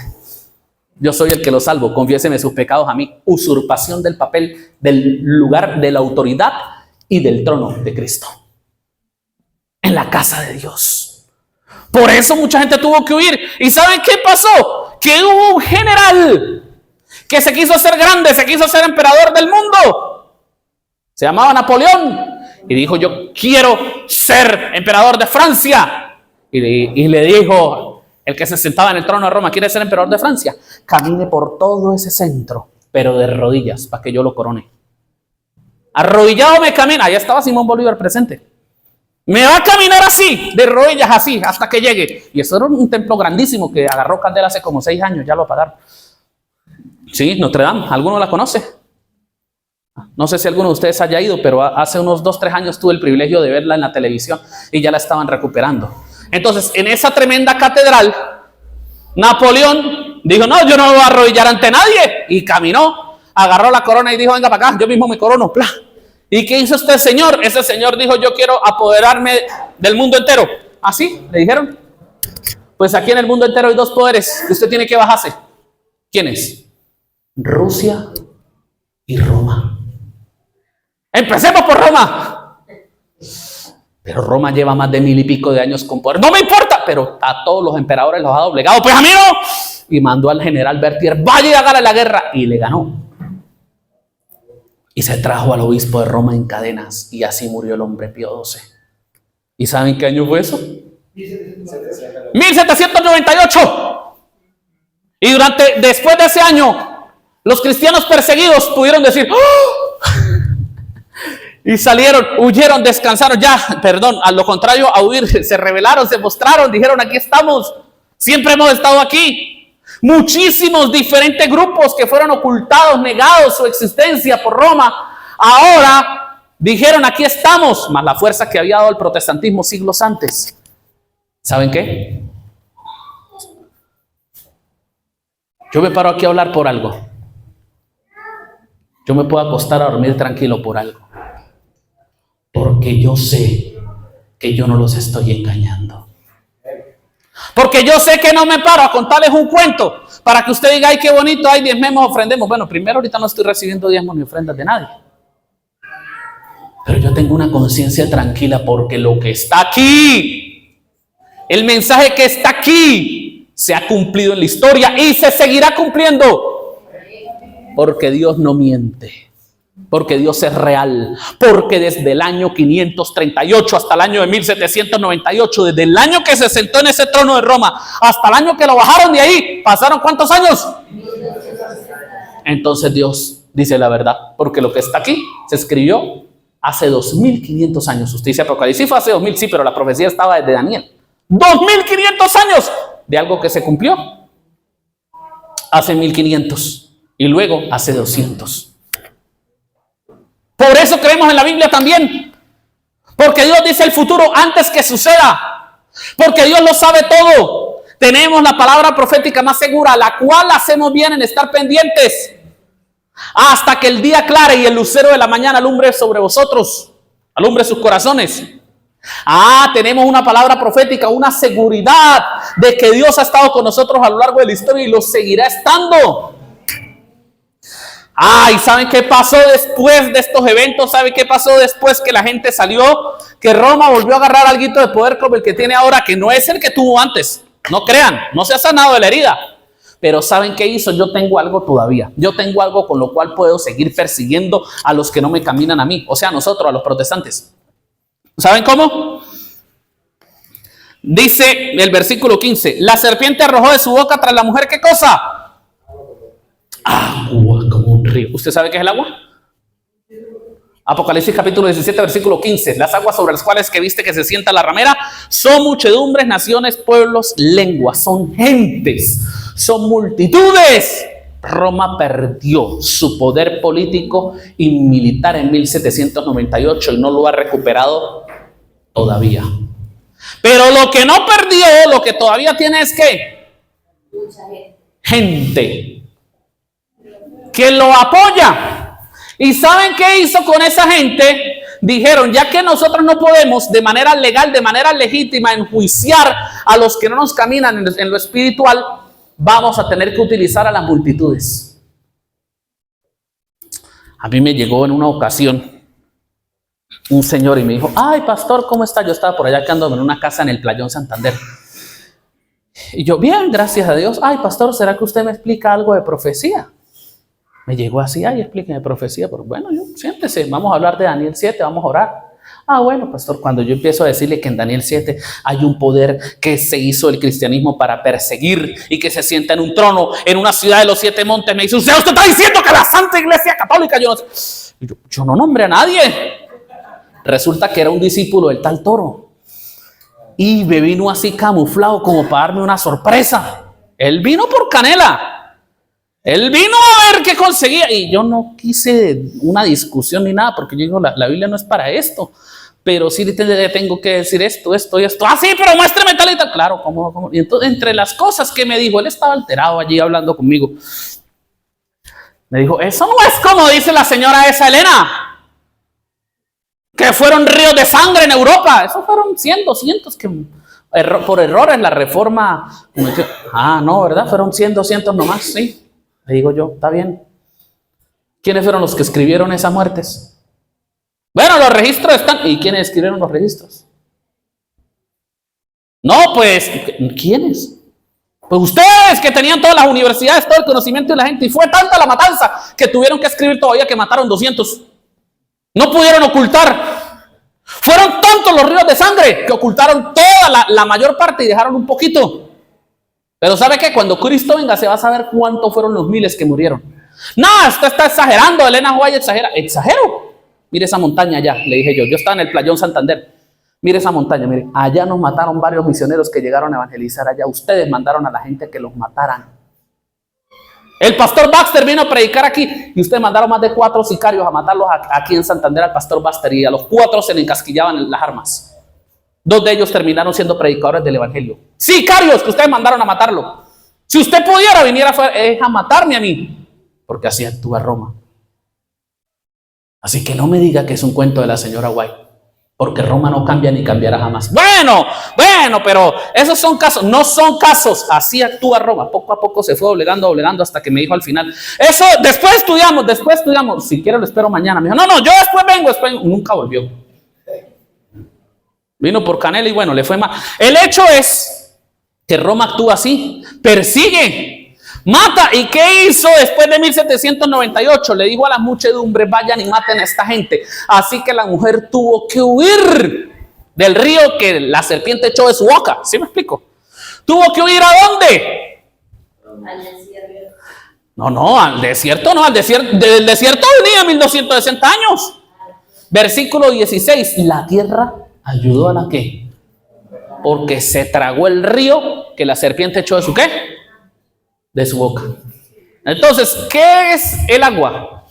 Yo soy el que los salvo, confiéseme sus pecados a mí. Usurpación del papel, del lugar, de la autoridad y del trono de Cristo. En la casa de Dios. Por eso mucha gente tuvo que huir. ¿Y saben qué pasó? Que hubo un general que se quiso hacer grande, se quiso ser emperador del mundo. Se llamaba Napoleón. Y dijo, yo quiero ser emperador de Francia. Y le dijo... El que se sentaba en el trono de Roma, quiere ser emperador de Francia, camine por todo ese centro, pero de rodillas, para que yo lo corone. Arrodillado me camina. Allá estaba Simón Bolívar presente. Me va a caminar así, de rodillas así, hasta que llegue. Y eso era un templo grandísimo que agarró candela hace como 6 años, ya lo apagaron. Sí, Notre Dame, ¿alguno la conoce? No sé si alguno de ustedes haya ido, pero hace unos 2, 3 años tuve el privilegio de verla en la televisión y ya la estaban recuperando. Entonces, en esa tremenda catedral, Napoleón dijo, no, yo no me voy a arrodillar ante nadie. Y caminó, agarró la corona y dijo, venga para acá, yo mismo me corono. ¡Plah! ¿Y qué hizo este señor? Ese señor dijo, yo quiero apoderarme del mundo entero. ¿Así? ¿Le dijeron? Pues aquí en el mundo entero hay 2 poderes que usted tiene que bajarse. ¿Quiénes? Rusia y Roma. Empecemos por Roma. Pero Roma lleva más de 1000 y pico de años con poder. No me importa, pero a todos los emperadores los ha doblegado. Pues a mí no. Y mandó al general Berthier, vaya y hágale la guerra. Y le ganó. Y se trajo al obispo de Roma en cadenas. Y así murió el hombre Pío XII. ¿Y saben qué año fue eso? 1798. Y después de ese año, los cristianos perseguidos pudieron decir, ¡oh! Y salieron, huyeron, descansaron, a lo contrario, a huir, se rebelaron, se mostraron, dijeron, aquí estamos, siempre hemos estado aquí. Muchísimos diferentes grupos que fueron ocultados, negados su existencia por Roma, Ahora dijeron, aquí estamos, más la fuerza que había dado el protestantismo siglos antes. ¿Saben qué? Yo me paro aquí a hablar por algo. Yo me puedo acostar a dormir tranquilo por algo. Porque yo sé que yo no los estoy engañando. Porque yo sé que no me paro a contarles un cuento para que usted diga, ay, qué bonito, ay, diezmemos, ofrendemos. Bueno, primero, ahorita no estoy recibiendo diezmos ni ofrendas de nadie. Pero yo tengo una conciencia tranquila porque lo que está aquí, el mensaje que está aquí, se ha cumplido en la historia y se seguirá cumpliendo. Porque Dios no miente. Porque Dios es real. Porque desde el año 538 hasta el año de 1798, desde el año que se sentó en ese trono de Roma hasta el año que lo bajaron de ahí, ¿pasaron cuántos años? Entonces Dios dice la verdad. Porque lo que está aquí se escribió hace 2500 años. Usted dice Apocalipsis fue hace 2000, sí, pero la profecía estaba desde Daniel. 2500 años de algo que se cumplió hace 1500 y luego hace 200. Por eso creemos en la Biblia también. Porque Dios dice el futuro antes que suceda. Porque Dios lo sabe todo. Tenemos la palabra profética más segura, la cual hacemos bien en estar pendientes hasta que el día aclare y el lucero de la mañana alumbre sobre vosotros, alumbre sus corazones. Tenemos una palabra profética, una seguridad de que Dios ha estado con nosotros a lo largo de la historia y lo seguirá estando. ¿Y saben qué pasó después de estos eventos? ¿Saben qué pasó después que la gente salió? Que Roma volvió a agarrar algo de poder como el que tiene ahora, que no es el que tuvo antes. No crean, no se ha sanado de la herida. Pero ¿saben qué hizo? Yo tengo algo todavía. Yo tengo algo con lo cual puedo seguir persiguiendo a los que no me caminan a mí. O sea, a nosotros, a los protestantes. ¿Saben cómo? Dice el versículo 15. La serpiente arrojó de su boca tras la mujer, ¿qué cosa? Agua como un río. ¿Usted sabe qué es el agua? Apocalipsis capítulo 17, versículo 15. Las aguas sobre las cuales que viste que se sienta la ramera son muchedumbres, naciones, pueblos, lenguas. Son gentes, son multitudes. Roma perdió su poder político y militar en 1798 y no lo ha recuperado todavía. Pero lo que no perdió, lo que todavía tiene es que gente que lo apoya. ¿Y saben qué hizo con esa gente? Dijeron, ya que nosotros no podemos de manera legal, de manera legítima enjuiciar a los que no nos caminan en lo espiritual, vamos a tener que utilizar a las multitudes. A mí me llegó en una ocasión un señor y me dijo, ay pastor, ¿cómo está? Yo estaba por allá quedándome en una casa en el Playón Santander. Y yo, bien, gracias a Dios. Ay pastor, ¿será que usted me explica algo de profecía? Me llegó así, ay, explíqueme profecía. Pero bueno, siéntese, vamos a hablar de Daniel 7, vamos a orar. Bueno, pastor, cuando yo empiezo a decirle que en Daniel 7 hay un poder que se hizo el cristianismo para perseguir y que se sienta en un trono en una ciudad de los 7 montes, me dice, usted está diciendo que la Santa Iglesia Católica, yo no nombré a nadie. Resulta que era un discípulo del tal Toro y me vino así camuflado como para darme una sorpresa. Él vino por canela. Él vino a ver qué conseguía y yo no quise una discusión ni nada porque yo digo, la Biblia no es para esto, pero sí tengo que decir esto. Sí, pero muéstrame tal y tal. Claro, ¿cómo? Y entonces, entre las cosas que me dijo, él estaba alterado allí hablando conmigo. Me dijo, eso no es como dice la señora esa Elena, que fueron ríos de sangre en Europa. Eso fueron 100, 200 que por errores la reforma. No, ¿verdad? Fueron 100, 200 nomás, sí. Le digo yo, está bien. ¿Quiénes fueron los que escribieron esas muertes? Bueno, los registros están. ¿Y quiénes escribieron los registros? No, pues, ¿quiénes? Pues ustedes que tenían todas las universidades, todo el conocimiento de la gente. Y fue tanta la matanza que tuvieron que escribir todavía que mataron 200. No pudieron ocultar. Fueron tantos los ríos de sangre que ocultaron toda la mayor parte y dejaron un poquito. Pero ¿sabe qué? Cuando Cristo venga se va a saber cuántos fueron los miles que murieron. No, usted está exagerando, Elena White exagera. ¿Exagero? Mire esa montaña allá, le dije yo. Yo estaba en el Playón Santander. Mire esa montaña, mire. Allá nos mataron varios misioneros que llegaron a evangelizar allá. Ustedes mandaron a la gente que los mataran. El pastor Baxter vino a predicar aquí y ustedes mandaron más de 4 sicarios a matarlos aquí en Santander al pastor Baxter, y a los 4 se le encasquillaban las armas. 2 de ellos terminaron siendo predicadores del evangelio. Sicarios que ustedes mandaron a matarlo. Si usted pudiera venir a matarme a mí, porque así actúa Roma. Así que no me diga que es un cuento de la señora White, porque Roma no cambia ni cambiará jamás. Bueno, pero esos son casos, no son casos. Así actúa Roma. Poco a poco se fue doblegando hasta que me dijo al final, eso después estudiamos. Si quiero lo espero mañana. Me dijo, no, yo después vengo. Nunca volvió. Vino por Canela y bueno, le fue mal. El hecho es que Roma actúa así, persigue, mata. ¿Y qué hizo después de 1798? Le dijo a la muchedumbre, vayan y maten a esta gente. Así que la mujer tuvo que huir del río que la serpiente echó de su boca. ¿Sí me explico? ¿Tuvo que huir a dónde? Al desierto. No, al desierto no. Del desierto venía 1260 años. Versículo 16. La tierra ayudó a la ¿qué? Porque se tragó el río que la serpiente echó de su ¿qué? De su boca. Entonces, ¿qué es el agua?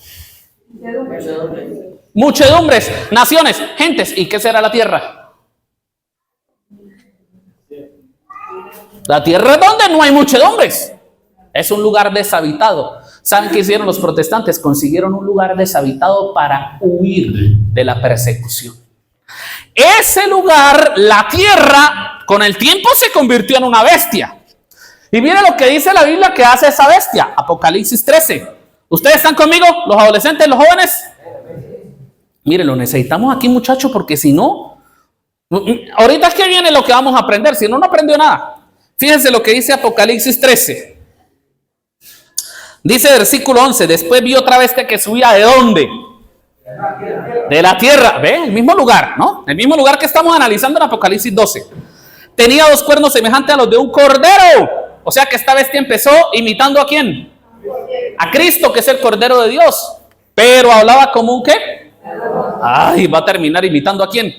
Muchedumbres, naciones, gentes. ¿Y qué será la tierra? La tierra es donde no hay muchedumbres. Es un lugar deshabitado. ¿Saben qué hicieron los protestantes? Consiguieron un lugar deshabitado para huir de la persecución. Ese lugar, la tierra, con el tiempo se convirtió en una bestia. Y miren lo que dice la Biblia que hace esa bestia. Apocalipsis 13. ¿Ustedes están conmigo? ¿Los adolescentes, los jóvenes? Miren, lo necesitamos aquí, muchachos, porque si no, ahorita es que viene lo que vamos a aprender. Si no, no aprendió nada. Fíjense lo que dice Apocalipsis 13. Dice versículo 11. Después vi otra bestia que subía ¿de dónde? De la tierra. ¿Ve? El mismo lugar, ¿no? El mismo lugar que estamos analizando en Apocalipsis 12. Tenía 2 cuernos semejantes a los de un cordero. O sea que esta bestia empezó imitando ¿a quién? A Cristo, que es el Cordero de Dios. Pero hablaba como un ¿qué? Ay, va a terminar imitando ¿a quién?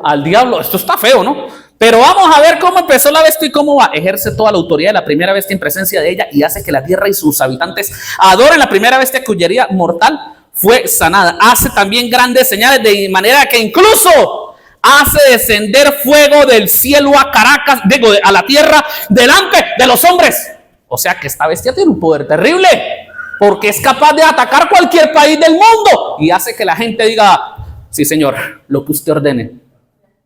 Al diablo. Esto está feo, ¿no? Pero vamos a ver cómo empezó la bestia y cómo va. Ejerce toda la autoridad de la primera bestia en presencia de ella y hace que la tierra y sus habitantes adoren la primera bestia cuya herida mortal fue sanada. Hace también grandes señales de manera que incluso hace descender fuego del cielo a Caracas, digo, a la tierra delante de los hombres. O sea que esta bestia tiene un poder terrible, porque es capaz de atacar cualquier país del mundo y hace que la gente diga, sí señor, lo que usted ordene.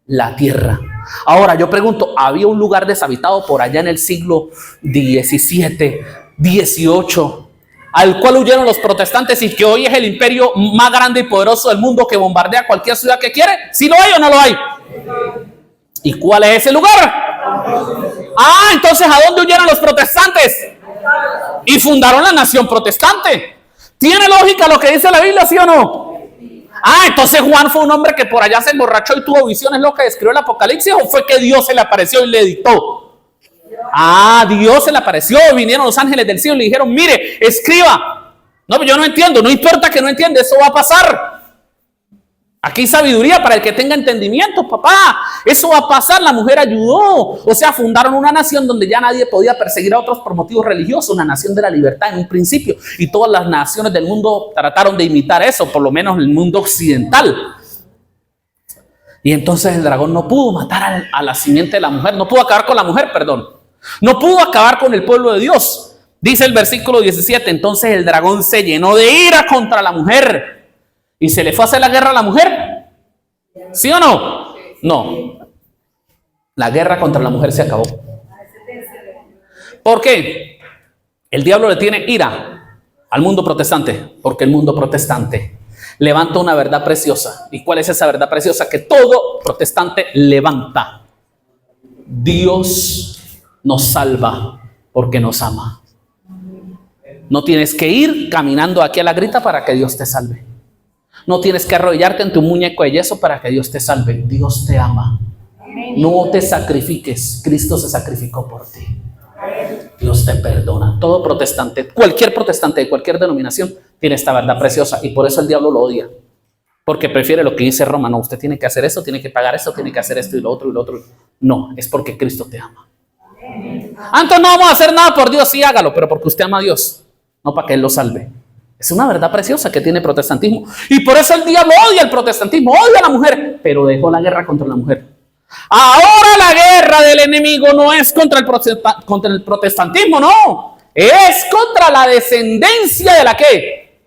La tierra. Ahora yo pregunto, ¿había un lugar deshabitado por allá en el siglo XVII, XVIII, al cual huyeron los protestantes y que hoy es el imperio más grande y poderoso del mundo que bombardea cualquier ciudad que quiere? ¿Sí lo hay o no lo hay? ¿Y cuál es ese lugar? Entonces ¿a dónde huyeron los protestantes? Y fundaron la nación protestante. ¿Tiene lógica lo que dice la Biblia, sí o no? Entonces Juan fue un hombre que por allá se emborrachó y tuvo visiones locas y escribió el Apocalipsis, ¿o fue que Dios se le apareció y le dictó? Dios se le apareció, vinieron los ángeles del cielo y le dijeron, mire, escriba. No, pero yo no entiendo, no importa que no entienda, eso va a pasar. Aquí hay sabiduría para el que tenga entendimiento, papá. Eso va a pasar, la mujer ayudó. O sea, fundaron una nación donde ya nadie podía perseguir a otros por motivos religiosos, una nación de la libertad en un principio. Y todas las naciones del mundo trataron de imitar eso, por lo menos el mundo occidental. Y entonces el dragón no pudo matar a la simiente de la mujer, no pudo acabar con la mujer, perdón. No pudo acabar con el pueblo de Dios. Dice el versículo 17, entonces el dragón se llenó de ira contra la mujer. ¿Y se le fue a hacer la guerra a la mujer? ¿Sí o no? No. La guerra contra la mujer se acabó. ¿Por qué? El diablo le tiene ira al mundo protestante, porque el mundo protestante levanta una verdad preciosa. ¿Y cuál es esa verdad preciosa? Que todo protestante levanta. Dios nos salva porque nos ama. No tienes que ir caminando aquí a la grita para que Dios te salve. No tienes que arrodillarte en tu muñeco de yeso para que Dios te salve. Dios te ama. No te sacrifiques. Cristo se sacrificó por ti. Dios te perdona. Todo protestante, cualquier protestante de cualquier denominación tiene esta verdad preciosa y por eso el diablo lo odia. Porque prefiere lo que dice Roma. No, usted tiene que hacer eso, tiene que pagar eso, tiene que hacer esto y lo otro y lo otro. No, es porque Cristo te ama. Antes no vamos a hacer nada por Dios, sí hágalo, pero porque usted ama a Dios, no para que Él lo salve. Es una verdad preciosa que tiene el protestantismo. Y por eso el diablo odia el protestantismo, odia a la mujer, pero dejó la guerra contra la mujer. Ahora la guerra del enemigo no es contra el protestantismo, no. Es contra la descendencia de la ¿qué?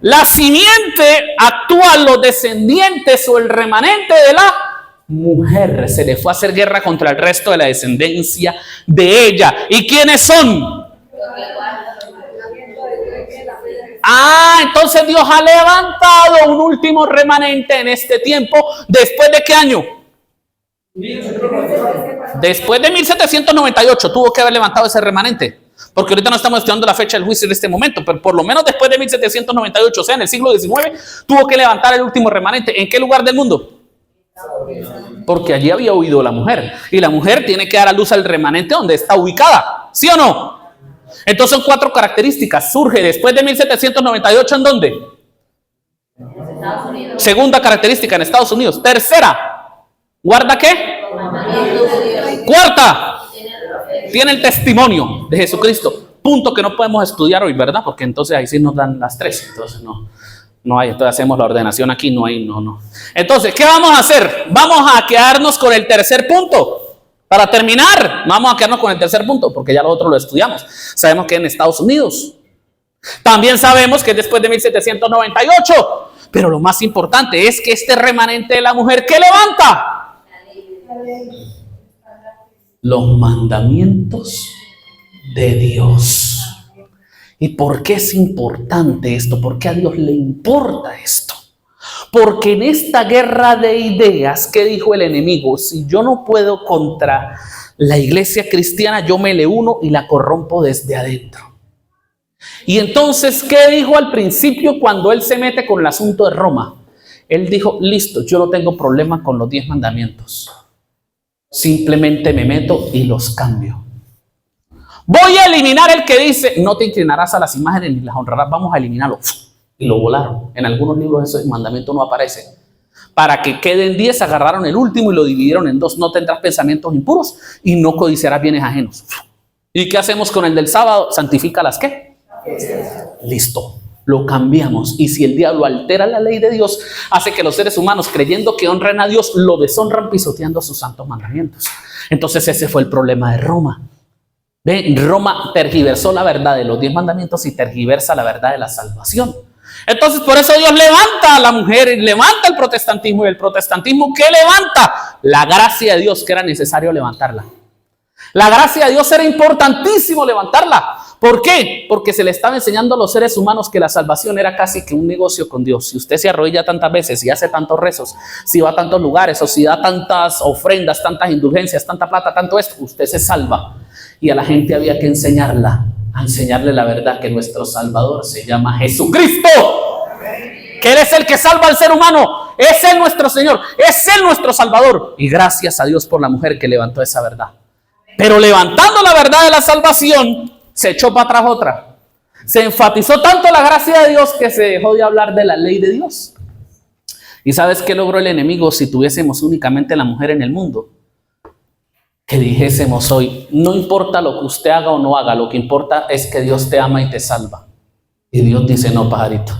La simiente actual, los descendientes o el remanente de la mujer. Se le fue a hacer guerra contra el resto de la descendencia de ella. ¿Y quiénes son? Entonces Dios ha levantado un último remanente en este tiempo. ¿Después de qué año? Después de 1798 tuvo que haber levantado ese remanente. Porque ahorita no estamos estudiando la fecha del juicio en este momento, pero por lo menos después de 1798, o sea, en el siglo XIX, tuvo que levantar el último remanente. ¿En qué lugar del mundo? Porque allí había huido la mujer. Y la mujer tiene que dar a luz al remanente donde está ubicada. ¿Sí o no? Entonces son 4 características. Surge después de 1798, ¿en dónde? Segunda característica, en Estados Unidos. Tercera, ¿guarda qué? Cuarta, tiene el testimonio de Jesucristo. Punto que no podemos estudiar hoy, ¿verdad? Porque entonces ahí sí nos dan las 3. Entonces no hay. Entonces hacemos la ordenación aquí, no hay. Entonces, ¿qué vamos a hacer? Vamos a quedarnos con el tercer punto. Para terminar, vamos a quedarnos con el tercer punto, porque ya lo otro lo estudiamos. Sabemos que en Estados Unidos. También sabemos que después de 1798. Pero lo más importante es que este remanente de la mujer, ¿qué levanta? Los mandamientos de Dios. ¿Y por qué es importante esto? ¿Por qué a Dios le importa esto? Porque en esta guerra de ideas, ¿qué dijo el enemigo? Si yo no puedo contra la iglesia cristiana, yo me le uno y la corrompo desde adentro. Y entonces, ¿qué dijo al principio cuando él se mete con el asunto de Roma? Él dijo, listo, yo no tengo problema con los 10 mandamientos. Simplemente me meto y los cambio. Voy a eliminar el que dice, no te inclinarás a las imágenes ni las honrarás. Vamos a eliminarlo. Y lo volaron. En algunos libros ese mandamiento no aparece. Para que queden 10, agarraron el último y lo dividieron en 2. No tendrás pensamientos impuros y no codiciarás bienes ajenos. ¿Y qué hacemos con el del sábado? ¿Santifica las qué? Listo. Lo cambiamos. Y si el diablo altera la ley de Dios, hace que los seres humanos, creyendo que honran a Dios, lo deshonran pisoteando sus santos mandamientos. Entonces ese fue el problema de Roma. ¿Ve? Roma tergiversó la verdad de los 10 mandamientos y tergiversa la verdad de la salvación. Entonces por eso Dios levanta a la mujer y levanta el protestantismo. Y el protestantismo, ¿qué levanta? La gracia de Dios, que era necesario levantarla. La gracia de Dios era importantísimo levantarla. ¿Por qué? Porque se le estaba enseñando a los seres humanos que la salvación era casi que un negocio con Dios. Si usted se arrodilla tantas veces y hace tantos rezos, si va a tantos lugares o si da tantas ofrendas, tantas indulgencias, tanta plata, tanto esto, usted se salva. Y a la gente había que a enseñarle la verdad, que nuestro Salvador se llama Jesucristo. Que Él es el que salva al ser humano. Es Él nuestro Señor. Es Él nuestro Salvador. Y gracias a Dios por la mujer que levantó esa verdad. Pero levantando la verdad de la salvación, se echó para atrás otra. Se enfatizó tanto la gracia de Dios que se dejó de hablar de la ley de Dios. ¿Y sabes qué logró el enemigo si tuviésemos únicamente la mujer en el mundo? Que dijésemos hoy, no importa lo que usted haga o no haga, lo que importa es que Dios te ama y te salva. Y Dios dice, no, pajarito,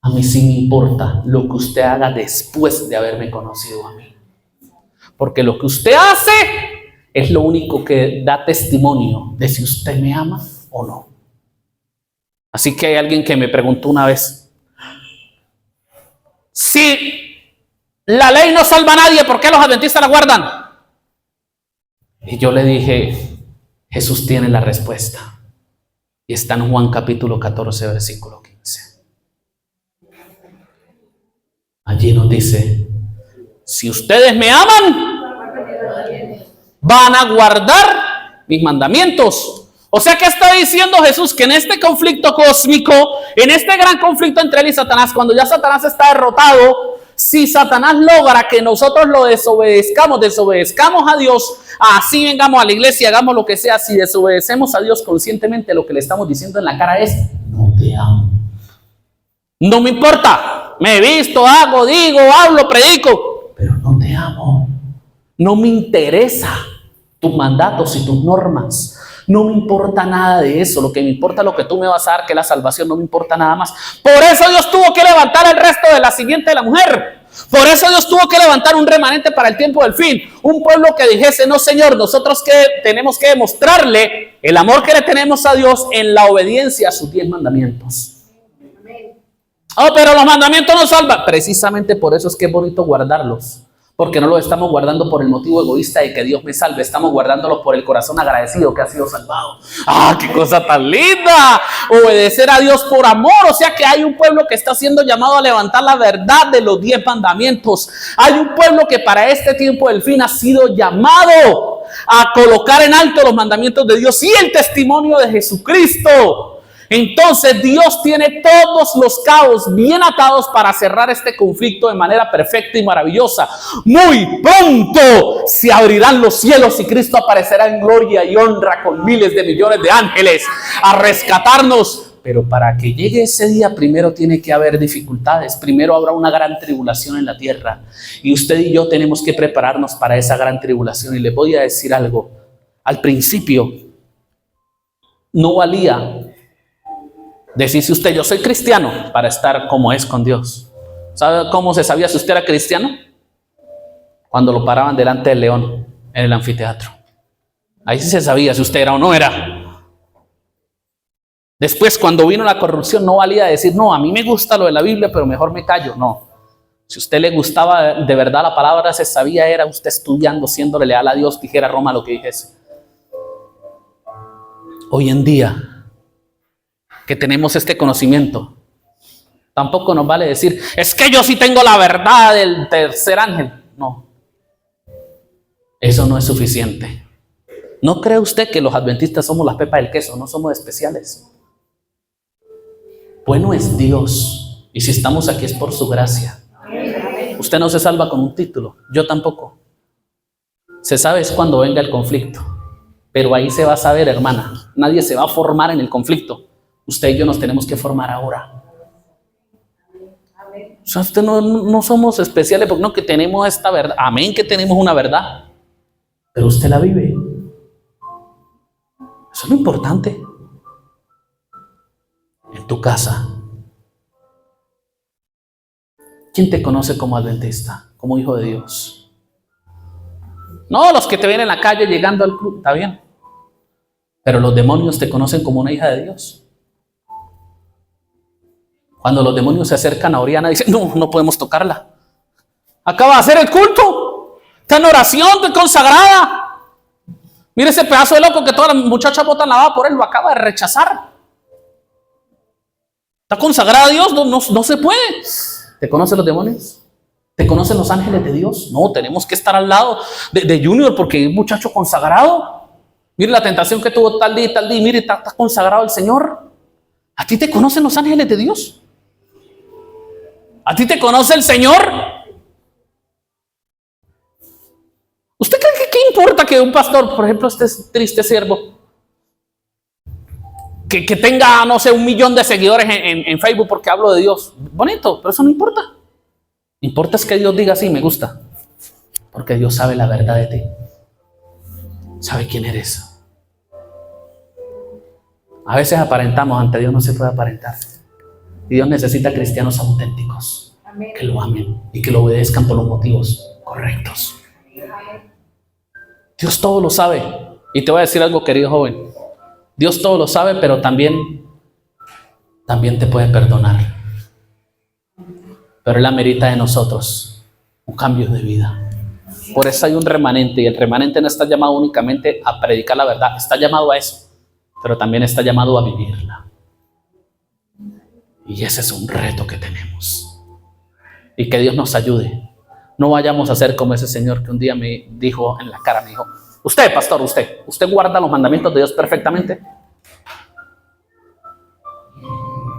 a mí sí me importa lo que usted haga después de haberme conocido a mí. Porque lo que usted hace es lo único que da testimonio de si usted me ama o no. Así que hay alguien que me preguntó una vez, si la ley no salva a nadie, ¿por qué los adventistas la guardan? Y yo le dije, Jesús tiene la respuesta. Y está en Juan capítulo 14, versículo 15. Allí nos dice, si ustedes me aman, van a guardar mis mandamientos. O sea, ¿qué está diciendo Jesús? Que en este conflicto cósmico, en este gran conflicto entre él y Satanás, cuando ya Satanás está derrotado, si Satanás logra que nosotros lo desobedezcamos a Dios, así vengamos a la iglesia, hagamos lo que sea, si desobedecemos a Dios conscientemente, lo que le estamos diciendo en la cara es, no te amo. No me importa, me he visto, hago, digo, hablo, predico, pero no te amo. No me interesa tus mandatos y tus normas. No me importa nada de eso. Lo que me importa es lo que tú me vas a dar, que es la salvación. No me importa nada más. Por eso Dios tuvo que levantar el resto de la simiente de la mujer. Por eso Dios tuvo que levantar un remanente para el tiempo del fin. Un pueblo que dijese: no, Señor, nosotros que tenemos que demostrarle el amor que le tenemos a Dios en la obediencia a sus 10 mandamientos. Oh, pero los mandamientos no salvan. Precisamente por eso es que es bonito guardarlos. Porque no los estamos guardando por el motivo egoísta de que Dios me salve. Estamos guardándolos por el corazón agradecido que ha sido salvado. ¡Ah, qué cosa tan linda! Obedecer a Dios por amor. O sea que hay un pueblo que está siendo llamado a levantar la verdad de los 10 mandamientos. Hay un pueblo que para este tiempo del fin ha sido llamado a colocar en alto los mandamientos de Dios y el testimonio de Jesucristo. Entonces Dios tiene todos los cabos bien atados para cerrar este conflicto de manera perfecta y maravillosa. Muy pronto se abrirán los cielos y Cristo aparecerá en gloria y honra con miles de millones de ángeles a rescatarnos. Pero para que llegue ese día, primero tiene que haber dificultades. Primero habrá una gran tribulación en la tierra. Y usted y yo tenemos que prepararnos para esa gran tribulación. Y le voy a decir algo. Al principio no valía decirse usted: yo soy cristiano, para estar como es con Dios. ¿Sabe cómo se sabía si usted era cristiano? Cuando lo paraban delante del león en el anfiteatro. Ahí sí se sabía si usted era o no era. Después, cuando vino la corrupción, no valía decir: no, a mí me gusta lo de la Biblia, pero mejor me callo. No. Si a usted le gustaba de verdad la palabra, se sabía, era usted estudiando, siéndole leal a Dios, dijera Roma lo que dijese. Hoy en día, que tenemos este conocimiento, tampoco nos vale decir: es que yo sí tengo la verdad del tercer ángel. No, eso no es suficiente. ¿No cree usted que los adventistas somos las pepas del queso? No somos especiales. Bueno es Dios, y si estamos aquí es por su gracia. Usted no se salva con un título, yo tampoco. Se sabe es cuando venga el conflicto, pero ahí se va a saber, hermana. Nadie se va a formar en el conflicto. Usted y yo nos tenemos que formar ahora. O sea, usted no somos especiales porque no, que tenemos esta verdad. Amén, que tenemos una verdad. Pero usted la vive. Eso es lo importante. En tu casa. ¿Quién te conoce como adventista? Como hijo de Dios. No, los que te ven en la calle llegando al club, está bien. Pero los demonios te conocen como una hija de Dios. Cuando los demonios se acercan a Oriana, dicen: no, no podemos tocarla. Acaba de hacer el culto. Está en oración, está consagrada. Mire ese pedazo de loco que todas las muchachas botan lavada por él, lo acaba de rechazar. Está consagrada a Dios, no se puede. ¿Te conocen los demonios? ¿Te conocen los ángeles de Dios? No, tenemos que estar al lado de Junior porque es un muchacho consagrado. Mire la tentación que tuvo tal día y tal día. Mire, está consagrado el Señor. ¿A ti te conocen los ángeles de Dios? ¿A ti te conoce el Señor? ¿Usted cree que qué importa que un pastor, por ejemplo, este triste siervo, que tenga, no sé, 1 millón de seguidores en Facebook porque hablo de Dios? Bonito, pero eso no importa. Importa es que Dios diga: sí, me gusta. Porque Dios sabe la verdad de ti. Sabe quién eres. A veces aparentamos, ante Dios no se puede aparentar. Y Dios necesita cristianos auténticos. Amén. Que lo amen y que lo obedezcan por los motivos correctos. Amén. Dios todo lo sabe. Y te voy a decir algo, querido joven. Dios todo lo sabe, pero también te puede perdonar. Pero Él amerita de nosotros un cambio de vida. Por eso hay un remanente, y el remanente no está llamado únicamente a predicar la verdad, está llamado a eso, pero también está llamado a vivirla. Y ese es un reto que tenemos. Y que Dios nos ayude. No vayamos a ser como ese señor que un día me dijo en la cara, me dijo: usted, pastor, ¿usted guarda los mandamientos de Dios perfectamente?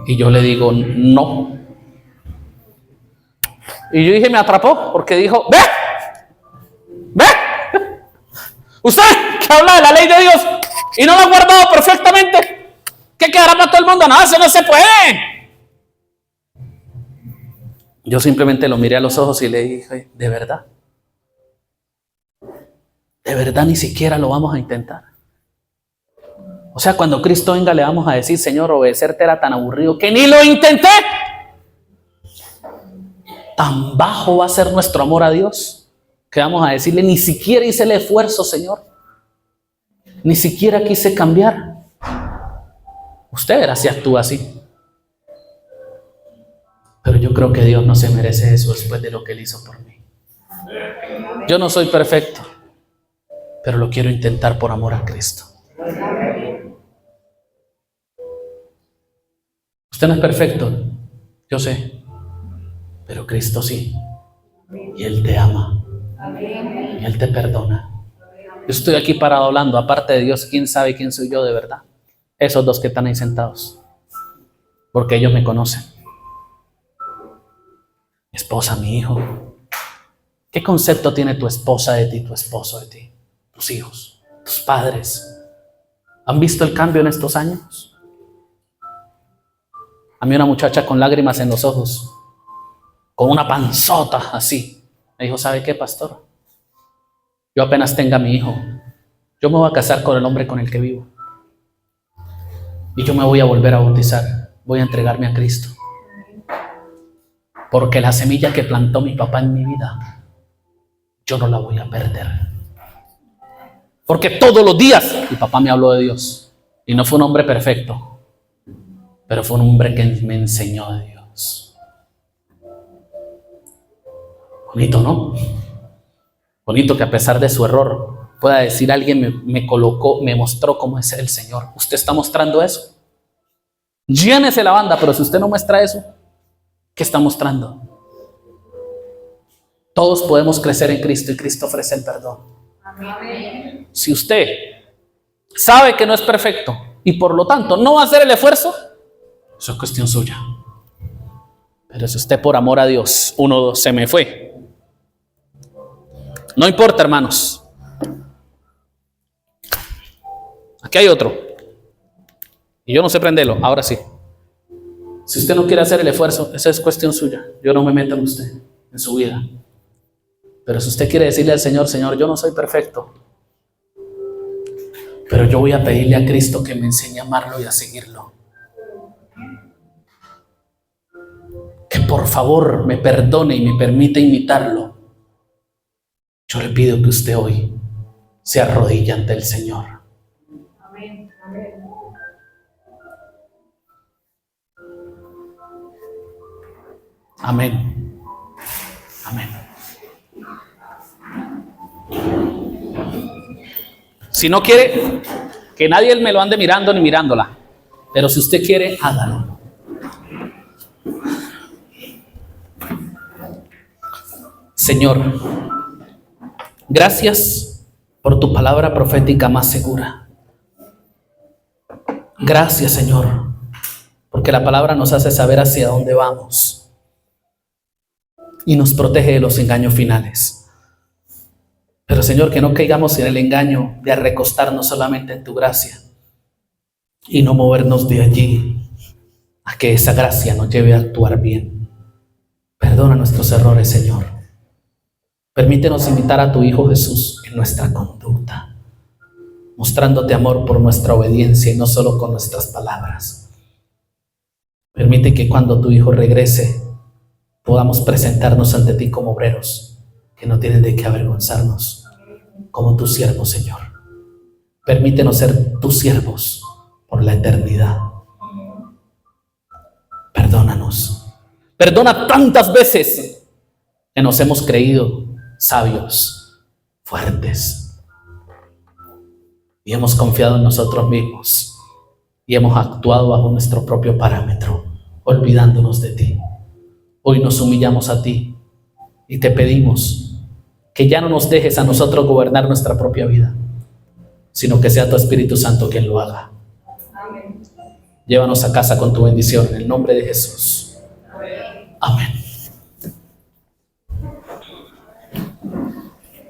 Y yo le digo: no. Y yo dije, me atrapó, porque dijo: ¡ve! Usted que habla de la ley de Dios y no la ha guardado perfectamente, ¿qué quedará para todo el mundo? Nada, eso no se puede. Yo simplemente lo miré a los ojos y le dije: ¿de verdad? ¿De verdad ni siquiera lo vamos a intentar? O sea, cuando Cristo venga le vamos a decir, Señor, obedecerte era tan aburrido que ni lo intenté. Tan bajo va a ser nuestro amor a Dios que vamos a decirle, ni siquiera hice el esfuerzo, Señor. Ni siquiera quise cambiar. Usted verá si actúa así. Pero yo creo que Dios no se merece eso después de lo que Él hizo por mí. Yo no soy perfecto, pero lo quiero intentar por amor a Cristo. Usted no es perfecto, yo sé, pero Cristo sí. Y Él te ama. Y Él te perdona. Yo estoy aquí parado hablando, aparte de Dios, ¿quién sabe quién soy yo de verdad? Esos dos que están ahí sentados, porque ellos me conocen. Mi esposa, mi hijo. ¿Qué concepto tiene tu esposa de ti, tu esposo de ti, tus hijos, tus padres? ¿Han visto el cambio en estos años? A mí una muchacha con lágrimas en los ojos, con una panzota así, me dijo, ¿sabe qué, pastor? Yo apenas tenga a mi hijo, yo me voy a casar con el hombre con el que vivo. Y yo me voy a volver a bautizar, voy a entregarme a Cristo. Porque la semilla que plantó mi papá en mi vida, yo no la voy a perder. Porque todos los días mi papá me habló de Dios. Y no fue un hombre perfecto, pero fue un hombre que me enseñó de Dios. Bonito, ¿no? Bonito que a pesar de su error pueda decir alguien me colocó, me mostró cómo es el Señor. ¿Usted está mostrando eso? Llénese la banda, pero si usted no muestra eso, ¿qué está mostrando? Todos podemos crecer en Cristo y Cristo ofrece el perdón. Amén. Si usted sabe que no es perfecto y por lo tanto no va a hacer el esfuerzo, eso es cuestión suya. Pero si usted por amor a Dios, 1, 2, se me fue. No importa, hermanos. Aquí hay otro. Y yo no sé prenderlo, ahora sí. Si usted no quiere hacer el esfuerzo, esa es cuestión suya. Yo no me meto en usted, en su vida. Pero si usted quiere decirle al Señor, Señor, yo no soy perfecto, pero yo voy a pedirle a Cristo que me enseñe a amarlo y a seguirlo. Que por favor me perdone y me permita imitarlo. Yo le pido que usted hoy se arrodille ante el Señor. Amén. Amén. Amén. Amén. Si no quiere, que nadie me lo ande mirando ni mirándola. Pero si usted quiere, hágalo. Señor, gracias por tu palabra profética más segura. Gracias, Señor, porque la palabra nos hace saber hacia dónde vamos y nos protege de los engaños finales. Pero, Señor, que no caigamos en el engaño de recostarnos solamente en tu gracia y no movernos de allí a que esa gracia nos lleve a actuar bien. Perdona nuestros errores, Señor. Permítenos imitar a tu Hijo Jesús en nuestra conducta, mostrándote amor por nuestra obediencia y no solo con nuestras palabras. Permite que cuando tu Hijo regrese podamos presentarnos ante ti como obreros que no tienen de qué avergonzarnos, como tus siervos, Señor. Permítenos ser tus siervos por la eternidad. Perdónanos. Perdona tantas veces que nos hemos creído sabios, fuertes, y hemos confiado en nosotros mismos y hemos actuado bajo nuestro propio parámetro, olvidándonos de ti. Hoy nos humillamos a ti y te pedimos que ya no nos dejes a nosotros gobernar nuestra propia vida, sino que sea tu Espíritu Santo quien lo haga. Amén. Llévanos a casa con tu bendición en el nombre de Jesús. Amén. Amén.